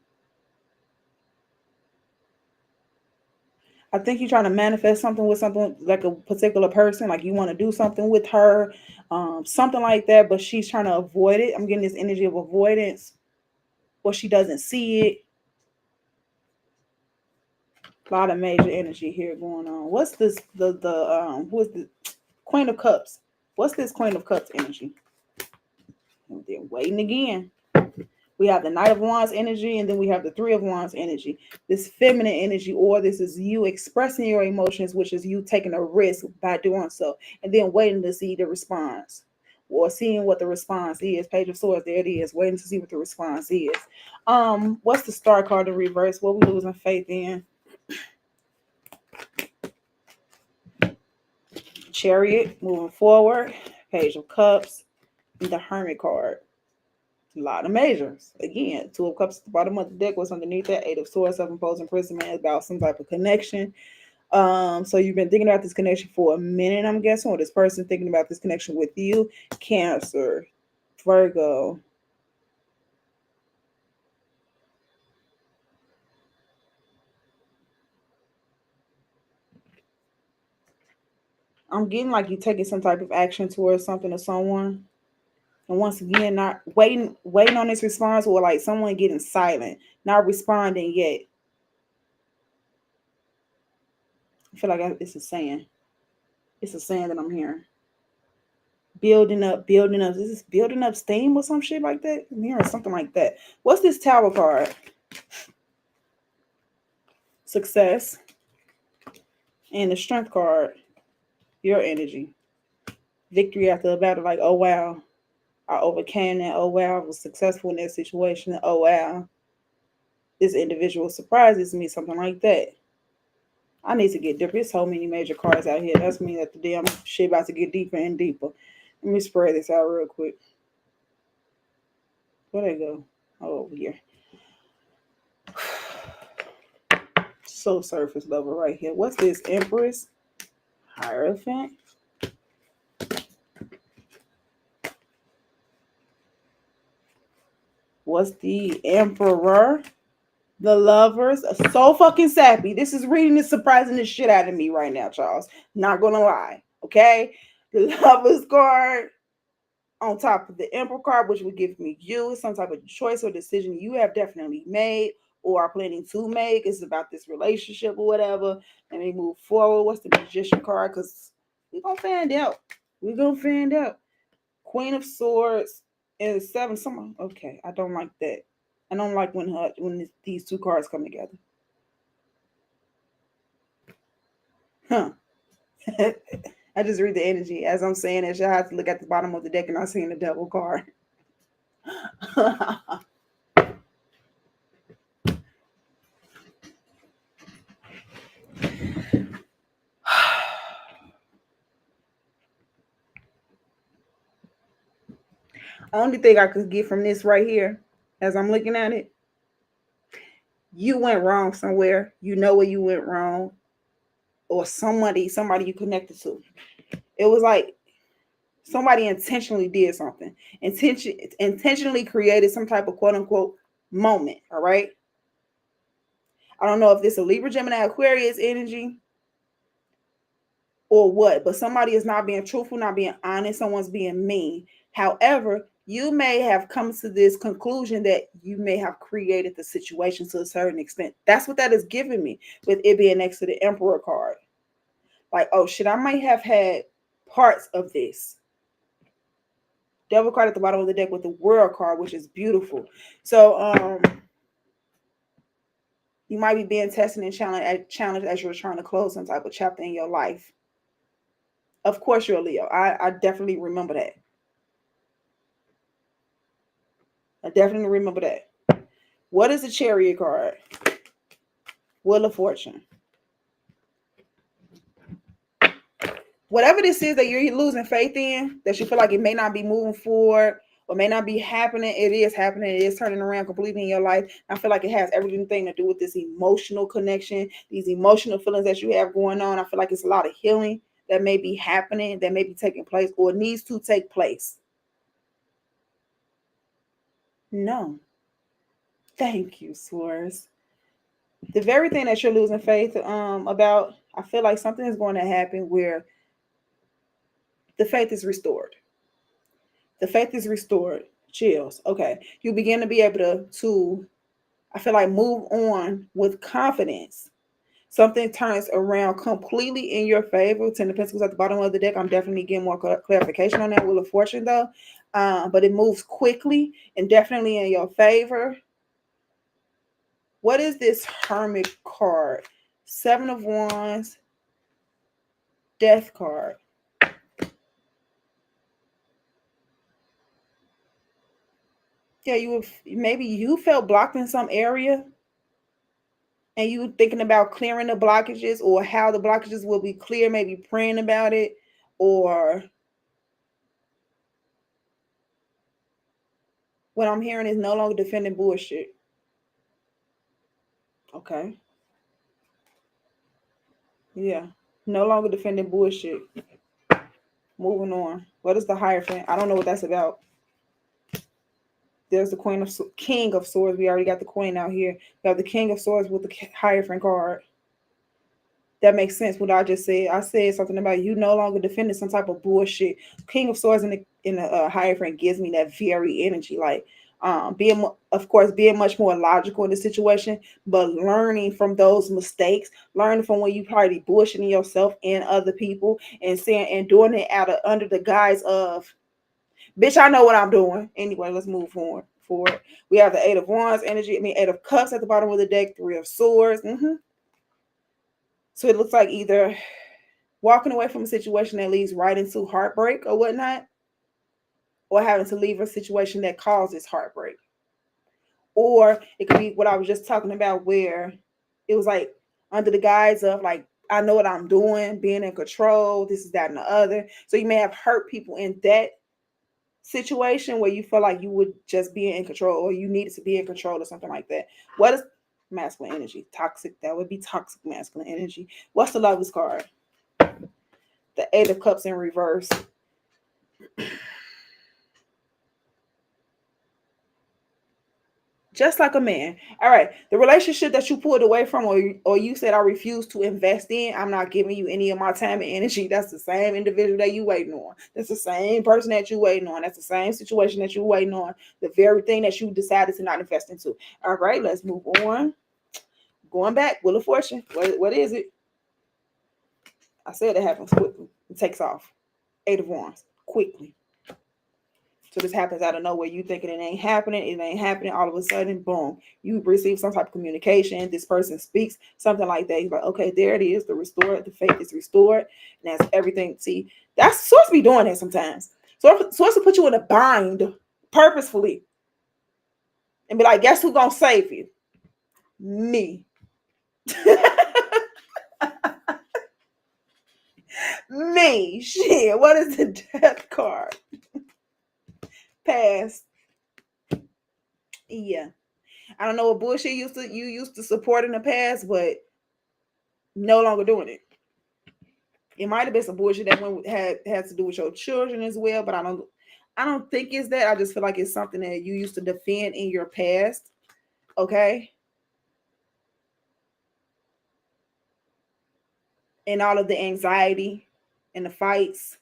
S1: I think you're trying to manifest something with something like a particular person, like you want to do something with her, something like that, but she's trying to avoid it. I'm getting this energy of avoidance, or she doesn't see it. A lot of major energy here going on. What's this? Who is the Queen of Cups? What's this Queen of Cups energy? They're waiting again. We have the Knight of Wands energy, and then we have the Three of Wands energy. This feminine energy, or this is you expressing your emotions, which is you taking a risk by doing so, and then waiting to see the response, or seeing what the response is. Page of Swords, there it is, waiting to see what the response is. What's the Star card in reverse? What we losing faith in? Chariot, moving forward. Page of Cups, and the Hermit card. A lot of measures. Again, 2 of Cups at the bottom of the deck. What's underneath that? 8 of Swords, self-imposed imprisonment, about some type of connection. So you've been thinking about this connection for a minute, I'm guessing, or this person thinking about this connection with you. Cancer, Virgo. I'm getting like you taking some type of action towards something or someone. And once again, not waiting on this response, or like someone getting silent, not responding yet. I feel like it's a saying. It's a saying that I'm hearing. Building up, building up. Is this building up steam or some shit like that? I'm hearing something like that. What's this Tower card? Success. And the Strength card. Your energy. Victory after the battle. Like, oh wow, I overcame that. Oh wow, I was successful in that situation. Oh wow, this individual surprises me. Something like that. I need to get deeper. There's so many major cards out here. That's mean that the damn shit about to get deeper and deeper. Let me spread this out real quick. Where they go? Oh, over here. So surface level right here. What's this? Empress? Hierophant? What's the Emperor? The Lovers? So fucking sappy. This is reading is surprising the shit out of me right now, Charles. Not gonna lie. Okay? The Lovers card on top of the Emperor card, which would give me you some type of choice or decision you have definitely made or are planning to make. It's about this relationship or whatever. Let me move forward. What's the Magician card? Because we're going to find out. We're going to find out. Queen of Swords and Seven. Someone. Okay, I don't like that. I don't like when these two cards come together. Huh. I just read the energy. As I'm saying it, I have to look at the bottom of the deck and I'm seeing the Devil card. Only thing I could get from this right here, as I'm looking at it, you went wrong somewhere. You know where you went wrong, or somebody you connected to. It was like somebody intentionally did something, intentionally created some type of quote unquote moment. All right. I don't know if this is a Libra, Gemini, Aquarius energy or what, but somebody is not being truthful, not being honest. Someone's being mean. However, you may have come to this conclusion that you may have created the situation to a certain extent. That's what that is giving me with it being next to the Emperor card. Like, oh shit, I might have had parts of this. Devil card at the bottom of the deck with the World card, which is beautiful. So you might be being tested and challenged as you're trying to close some type of chapter in your life. Of course you're a Leo. I definitely remember that. I definitely remember that. What is the Chariot card? Wheel of Fortune. Whatever this is that you're losing faith in, that you feel like it may not be moving forward or may not be happening, it is happening. It is turning around completely in your life. I feel like it has everything to do with this emotional connection, these emotional feelings that you have going on. I feel like it's a lot of healing that may be happening, that may be taking place or needs to take place. No. Thank you, Swords. The very thing that you're losing faith about, I feel like something is going to happen where the faith is restored. The faith is restored. Chills. Okay. You begin to be able to I feel like move on with confidence. Something turns around completely in your favor. Ten of Pentacles at the bottom of the deck. I'm definitely getting more clarification on that Wheel of Fortune though. But it moves quickly and definitely in your favor. What is this Hermit card? Seven of Wands, Death card. Yeah, maybe you felt blocked in some area and you thinking about clearing the blockages or how the blockages will be clear, maybe praying about it, or what I'm hearing is no longer defending bullshit. Okay. Yeah. No longer defending bullshit. Moving on. What is the Hierophant? I don't know what that's about. There's the King of Swords. We already got the Queen out here. We have the King of Swords with the Hierophant card. That makes sense what I just said. I said something about you no longer defending some type of bullshit. King of Swords in the Hierophant gives me that very energy. Like, Of course, being much more logical in the situation, but learning from those mistakes, learning from when you probably bullshitting yourself and other people, and saying and doing it under the guise of, bitch, I know what I'm doing. Anyway, let's move on forward. We have the Eight of Wands energy. Eight of Cups at the bottom of the deck. Three of Swords. So it looks like either walking away from a situation that leads right into heartbreak or whatnot, or having to leave a situation that causes heartbreak. Or it could be what I was just talking about, where it was like under the guise of like, I know what I'm doing, being in control, this is that and the other. So you may have hurt people in that situation where you feel like you would just be in control, or you needed to be in control or something like that. What is masculine energy? Toxic. That would be toxic masculine energy. What's the Lovers card? The Eight of Cups in reverse. Just like a man. All right. The relationship that you pulled away from, or you said I refuse to invest in, I'm not giving you any of my time and energy. That's the same individual that you waiting on. That's the same person that you waiting on. That's the same situation that you waiting on. The very thing that you decided to not invest into. All right, let's move on. Going back, Wheel of Fortune. What is it? I said it happens quickly. It takes off. Eight of Wands. Quickly. So this happens out of nowhere. You thinking it ain't happening. It ain't happening. All of a sudden, boom. You receive some type of communication. This person speaks. Something like that. You're like, okay, there it is. The faith is restored. And that's everything. See, that's supposed to be doing that sometimes. So it's supposed to put you in a bind purposefully. And be like, guess who's going to save you? Me. Me. Shit. What is the Death card? Past. Yeah. I don't know what bullshit you used to support in the past, but no longer doing it. It might have been some bullshit that had to do with your children as well, but I don't think it's that. I just feel like it's something that you used to defend in your past. Okay. And all of the anxiety and the fights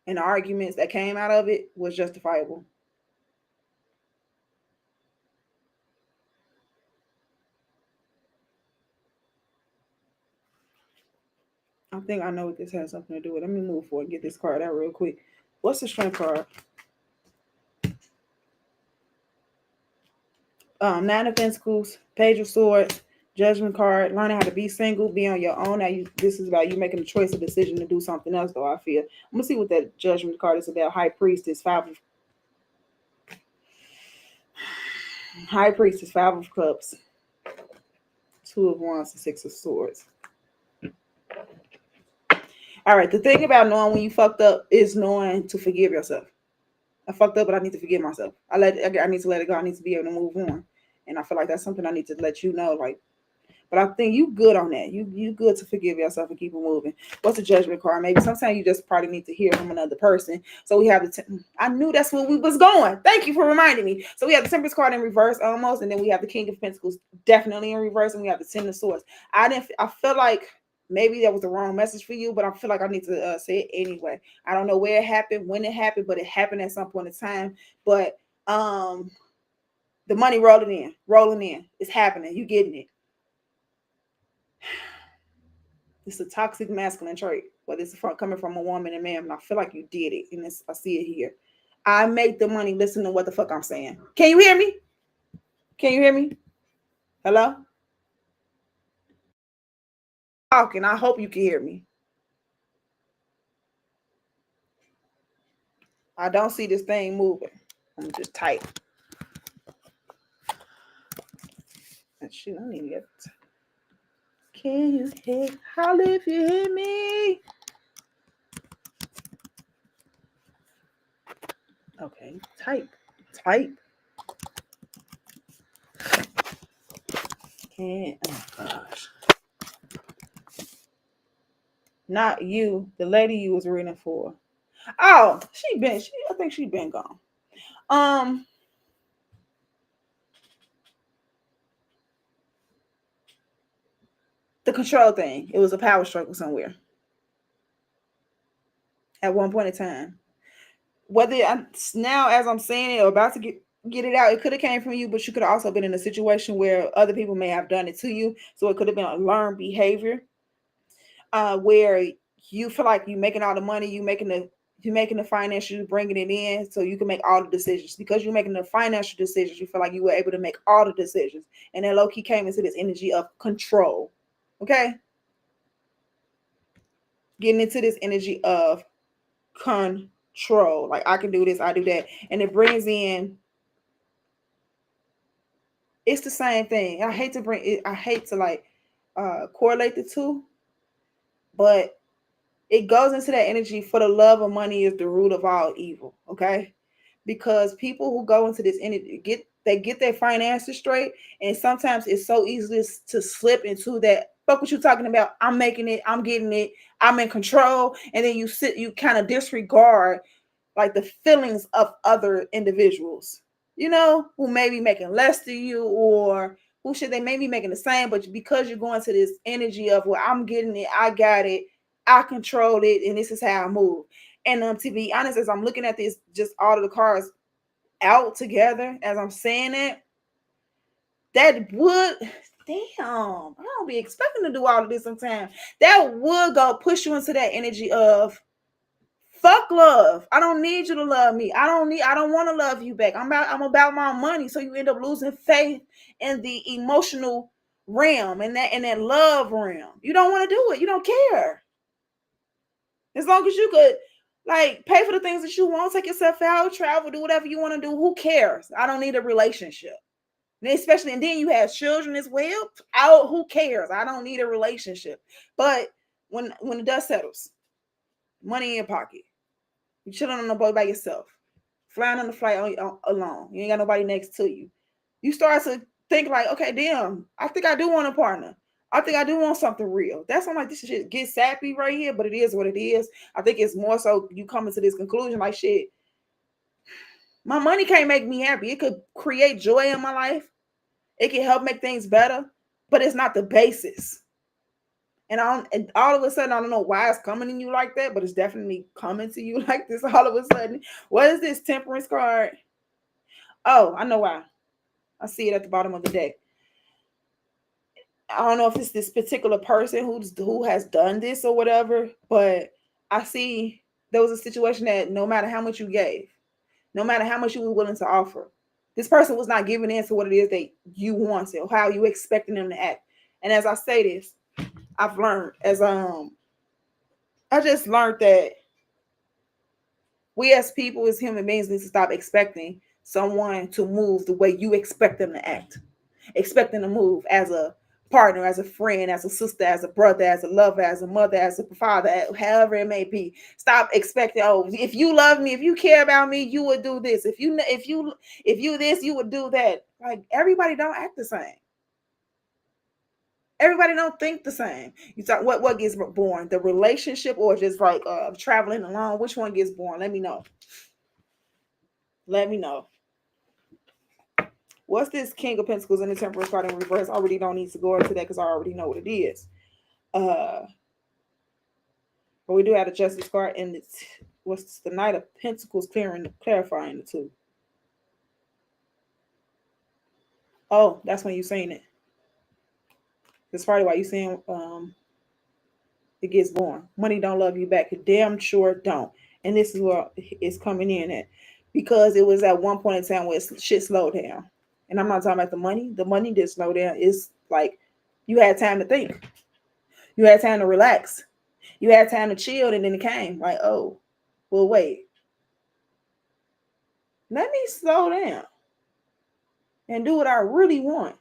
S1: and the arguments that came out of it was justifiable. I think I know what this has something to do with. Let me move forward and get this card out real quick. What's the Strength card? Nine of Pentacles, Page of Swords, Judgment card. Learning how to be single, be on your own. Now this is about you making a choice, a decision to do something else. Though I feel. I'm gonna see what that Judgment card is about. High Priestess, High Priestess, Five of Cups, Two of Wands, and Six of Swords. All right. The thing about knowing when you fucked up is knowing to forgive yourself. I fucked up, but I need to forgive myself. I need to let it go. I need to be able to move on. And I feel like that's something I need to let you know. Like, but I think you good on that. You good to forgive yourself and keep it moving. What's the Judgment card? Maybe sometimes you just probably need to hear from another person. So we have I knew that's where we was going. Thank you for reminding me. So we have the Temperance card in reverse almost, and then we have the King of Pentacles definitely in reverse, and we have the Ten of Swords. I feel like maybe that was the wrong message for you, but I feel like I need to say it anyway. I don't know where it happened, when it happened, but it happened at some point in time. But the money rolling in. It's happening. You getting it. It's a toxic masculine trait, whether it's coming from a woman and man. And I feel like you did it, and I see it here. I make the money. Listen to what the fuck I'm saying. Can you hear me? Can you hear me? Hello? Talking. I hope you can hear me. I don't see this thing moving. I'm just type. Shit, I need to get. Can you hear? Holla if you hear me. Okay, type. Oh gosh. Not you, the lady you was reading for. Oh, I think she been gone. The control thing. It was a power struggle somewhere. At one point in time. Whether now as I'm saying it or about to get it out. It could have came from you, but you could have also been in a situation where other people may have done it to you. So it could have been a learned behavior, where you feel like you're making all the money, you're making the financial, you bringing it in, so you can make all the decisions. Because you're making the financial decisions, you feel like you were able to make all the decisions, and then low key came into this energy of control. Okay, getting into this energy of control. Like, I can do this, I do that, and it brings in. It's the same thing. I hate to bring it. I hate to like correlate the two, but it goes into that energy. For the love of money is the root of all evil. Okay, because people who go into this energy get their finances straight, and sometimes it's so easy to slip into that. Fuck what you talking about. I'm making it. I'm getting it. I'm in control, and then you kind of disregard like the feelings of other individuals, who may be making less than you, or who should they may be making the same, but because you're going to this energy of, well, I'm getting it, I got it, I control it, and this is how I move. And to be honest, as I'm looking at this, just all of the cards out together, as I'm saying it, that would, damn, I don't be expecting to do all of this sometimes. That would go push you into that energy of, fuck love. I don't need you to love me. I don't want to love you back. I'm about my money. So you end up losing faith in the emotional realm and that love realm. You don't want to do it. You don't care. As long as you could like pay for the things that you want, take yourself out, travel, do whatever you want to do. Who cares? I don't need a relationship. And especially, and then you have children as well. Who cares? I don't need a relationship. But when the dust settles, money in your pocket, you chilling on the boat by yourself, flying on the flight alone. You ain't got nobody next to you. You start to think like, okay, damn, I think I do want a partner. I think I do want something real. That's why I'm like, this shit gets sappy right here, but it is what it is. I think it's more so you coming to this conclusion like, shit, my money can't make me happy. It could create joy in my life. It can help make things better, but it's not the basis. And all of a sudden, I don't know why it's coming to you like that, but it's definitely coming to you like this all of a sudden. What is this Temperance card? Oh, I know why. I see it at the bottom of the deck. I don't know if it's this particular person who has done this or whatever, but I see there was a situation that no matter how much you gave, no matter how much you were willing to offer, this person was not giving in to what it is that you wanted or how you expecting them to act. And as I say this, I've learned I just learned that we as people, as human beings, need to stop expecting someone to move the way you expect them to act. Expect them to move as a partner, as a friend, as a sister, as a brother, as a lover, as a mother, as a father, however it may be. Stop expecting, oh, if you love me, if you care about me, you would do this. If you this, you would do that. Like, everybody don't act the same. Everybody don't think the same. You talk what gets born, the relationship or just like traveling along? Which one gets born? Let me know. Let me know. What's this King of Pentacles in the Temperance card in reverse? I already don't need to go into that because I already know what it is. But we do have the Justice card, and it's what's the Knight of Pentacles clarifying the two. Oh, that's when you saying it. That's probably why you saying it gets born. Money don't love you back. It damn sure don't. And this is where it's coming in at. Because it was at one point in time where shit slowed down. And I'm not talking about the money. The money did slow down. It's like you had time to think. You had time to relax. You had time to chill, and then it came. Like, oh, well, wait. Let me slow down and do what I really want.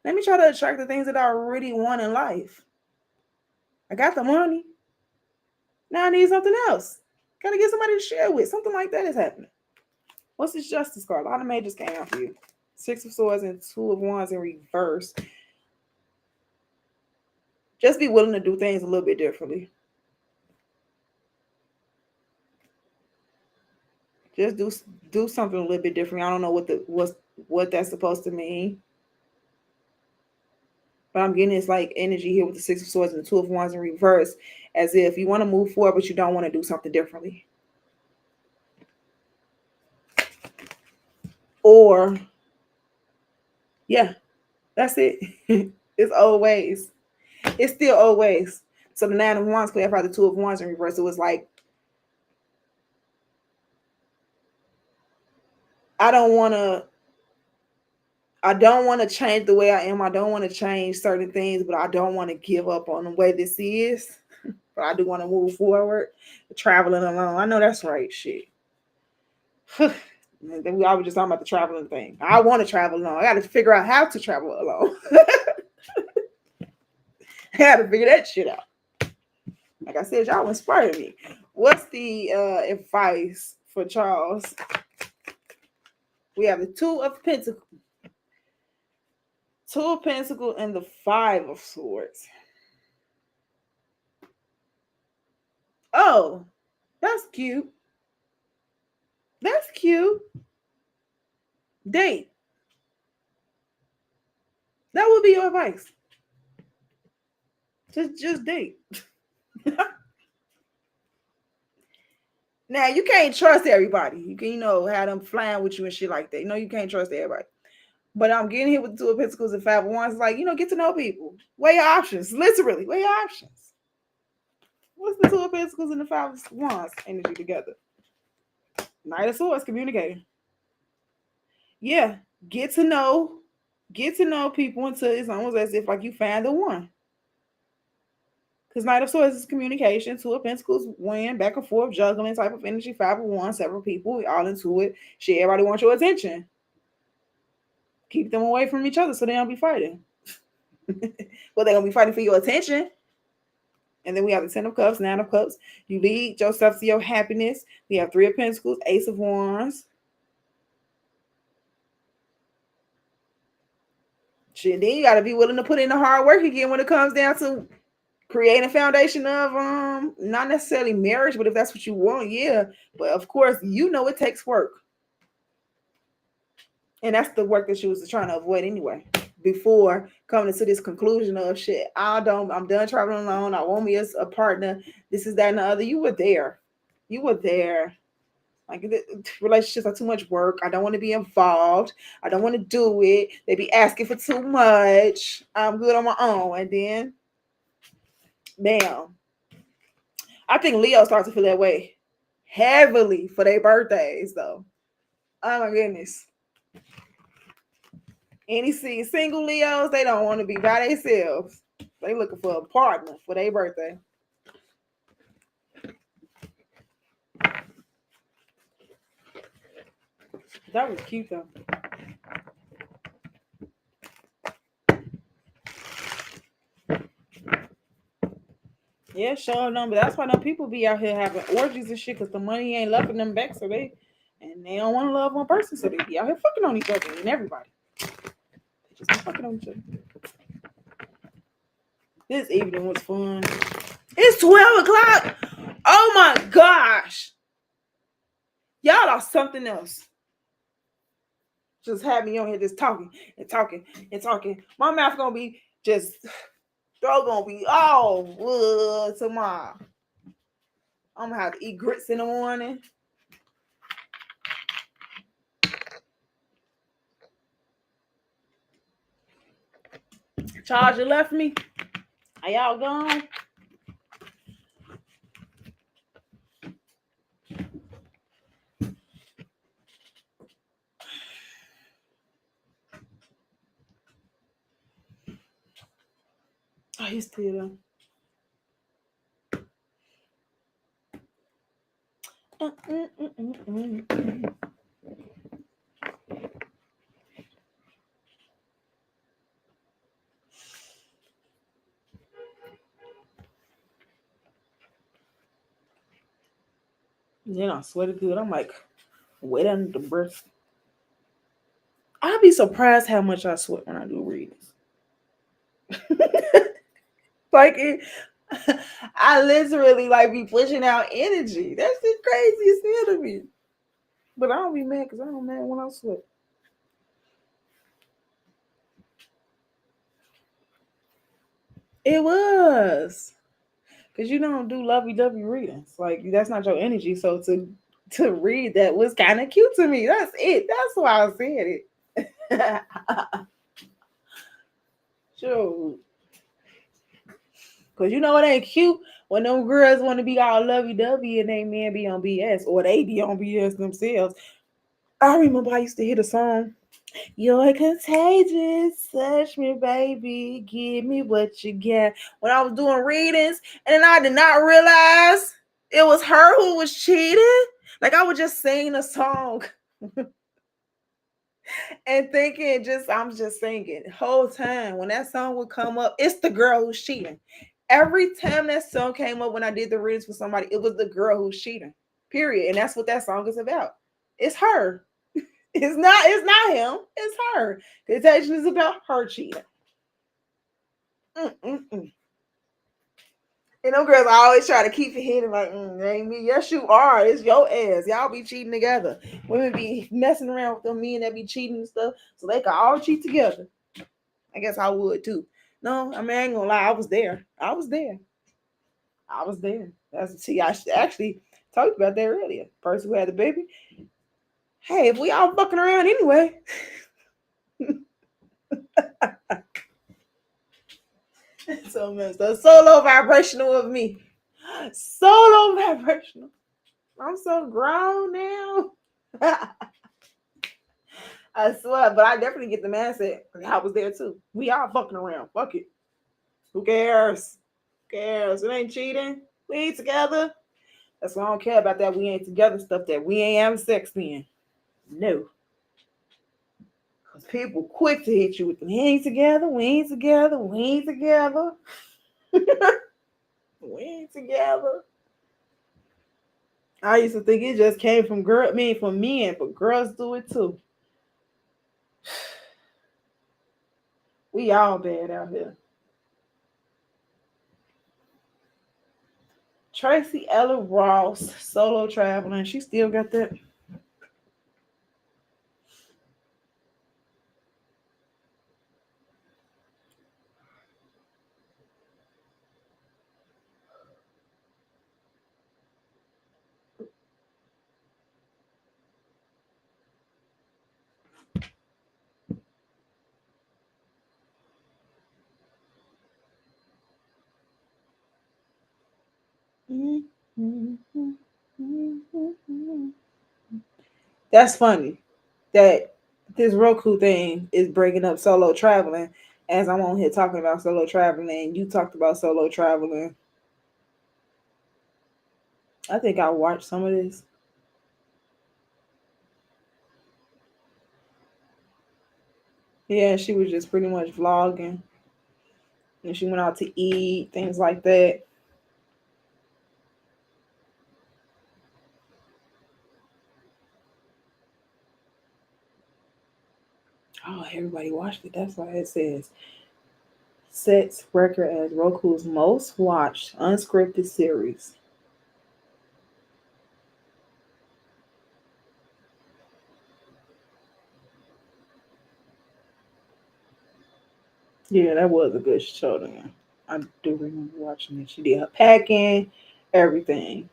S1: Let me try to attract the things that I really want in life. I got the money. Now I need something else. Gotta get somebody to share with. Something like that is happening. What's this Justice card? A lot of majors came out for you. 6 of Swords and 2 of Wands in reverse. Just be willing to do things a little bit differently. Just do something a little bit different. I don't know what that's supposed to mean. But I'm getting this like energy here with the 6 of Swords and the 2 of Wands in reverse, as if you want to move forward, but you don't want to do something differently. Or yeah, that's it. It's old ways. It's still old ways. So the Nine of Wands clarify the Two of Wands in reverse. It was like, I don't want to. I don't want to change the way I am. I don't want to change certain things, but I don't want to give up on the way this is. But I do want to move forward. Traveling alone. I know that's right. Shit. Then we always just talking about the traveling thing. I want to travel alone. I got to figure out how to travel alone. I got to figure that shit out. Like I said, y'all inspired me. What's the advice for Charles? We have the Two of Pentacles. Two of Pentacles and the Five of Swords. Oh, that's cute. That's cute. Date. That would be your advice. Just date. Now you can't trust everybody. You can, have them flying with you and shit like that. You can't trust everybody. But I'm getting here with the Two of Pentacles and Five of Wands. Like, get to know people. Weigh your options. Literally, weigh your options. What's the Two of Pentacles and the Five of Wands energy together? Knight of Swords, communicating. Yeah, get to know people until it's almost as if like you found the one. Because Knight of Swords is communication. Two of Pentacles, win, back and forth, juggling type of energy. Five of Wands, several people, all into it. Shit, everybody wants your attention. Keep them away from each other so they don't be fighting. Well, they're going to be fighting for your attention. And then we have the Ten of Cups, Nine of Cups. You lead yourself to your happiness. We have Three of Pentacles, Ace of Wands. Shit, then you got to be willing to put in the hard work again when it comes down to creating a foundation of not necessarily marriage, but if that's what you want, yeah. But of course, it takes work. And that's the work that she was trying to avoid anyway. Before coming to this conclusion of shit, I'm done traveling alone. I want me as a partner. This is that and the other. You were there. Like, relationships are too much work. I don't want to be involved. I don't want to do it. They be asking for too much. I'm good on my own. And then, bam. I think Leo starts to feel that way heavily for their birthdays, though. Oh my goodness. Any single Leos, they don't want to be by themselves. They looking for a partner for their birthday. That was cute though. Yeah, sure no, but that's why them people be out here having orgies and shit because the money ain't loving them back, so they don't want to love one person, so they be out here fucking on each other and everybody. They just be fucking on each other. This evening was fun. It's 12 o'clock. Oh my gosh. Y'all are something else. Just have me on here just talking and talking and talking. My mouth gonna be just throat gonna be all tomorrow. I'm gonna have to eat grits in the morning. Charger left me. Are y'all gone? Oh, he's still there. Then I sweated good. I'm like wet under the breath. I'll be surprised how much I sweat when I do readings. Like it, I literally like be pushing out energy. That's the craziest thing to me. But I don't be mad because I don't mad when I sweat. It was. Because you don't do lovey-dovey readings. Like, that's not your energy. So to read that was kind of cute to me. That's it. That's why I said it. Sure. Cause you know it ain't cute when them girls want to be all lovey-dovey and they men be on BS or they be on BS themselves. I remember I used to hear the song, "You're contagious, touch me, baby, give me what you get." When I was doing readings, and then I did not realize it was her who was cheating. Like I was just singing a song and thinking, just I'm just singing the whole time. When that song would come up, it's the girl who's cheating. Every time that song came up when I did the readings for somebody, it was the girl who's cheating. Period. And that's what that song is about. It's her. It's not him. It's her. Contagion is about her cheating. Mm-mm-mm. And them girls always try to keep it hidden, like, it ain't me. Yes, you are. It's your ass. Y'all be cheating together. Women be messing around with them men that be cheating and stuff, so they can all cheat together. I guess I would too. No, I mean, I ain't gonna lie. I was there. I was there. I was there. That's see, I actually talked about that earlier. Person who had the baby. Hey, if we all fucking around anyway. So messed up. Solo vibrational of me. Solo vibrational. I'm so grown now. I swear, but I definitely get the mindset. I was there too. We all fucking around. Fuck it. Who cares? Who cares? It ain't cheating. We ain't together. That's why I don't care about that. We ain't together stuff that we ain't having sex in. No. Because people quick to hit you with, we ain't together. We ain't together. We ain't together. We ain't together. I used to think it just came from from men, but girls do it too. We all bad out here. Tracy Ella Ross, solo traveling. She still got that. That's funny that this Roku thing is bringing up solo traveling as I'm on here talking about solo traveling and you talked about solo traveling. I think I watched some of this. Yeah, she was just pretty much vlogging and she went out to eat, things like that. Oh, everybody watched it. That's why it says sets record as Roku's most watched unscripted series. Yeah, that was a good show then. I do remember watching it. She did her packing, everything.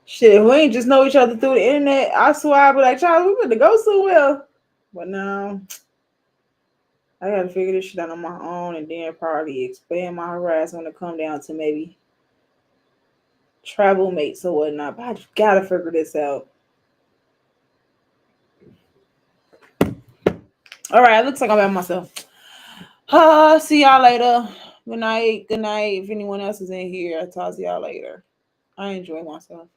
S1: Shit, we ain't just know each other through the internet. I swear I'd be like, Charles, we gonna go so well. But no, I gotta figure this shit out on my own and then probably expand my horizon when it come down to maybe travel mates or whatnot. But I just gotta figure this out. All right, it looks like I'm by myself. See y'all later. Good night. Good night. If anyone else is in here, I'll talk to y'all later. I enjoy myself.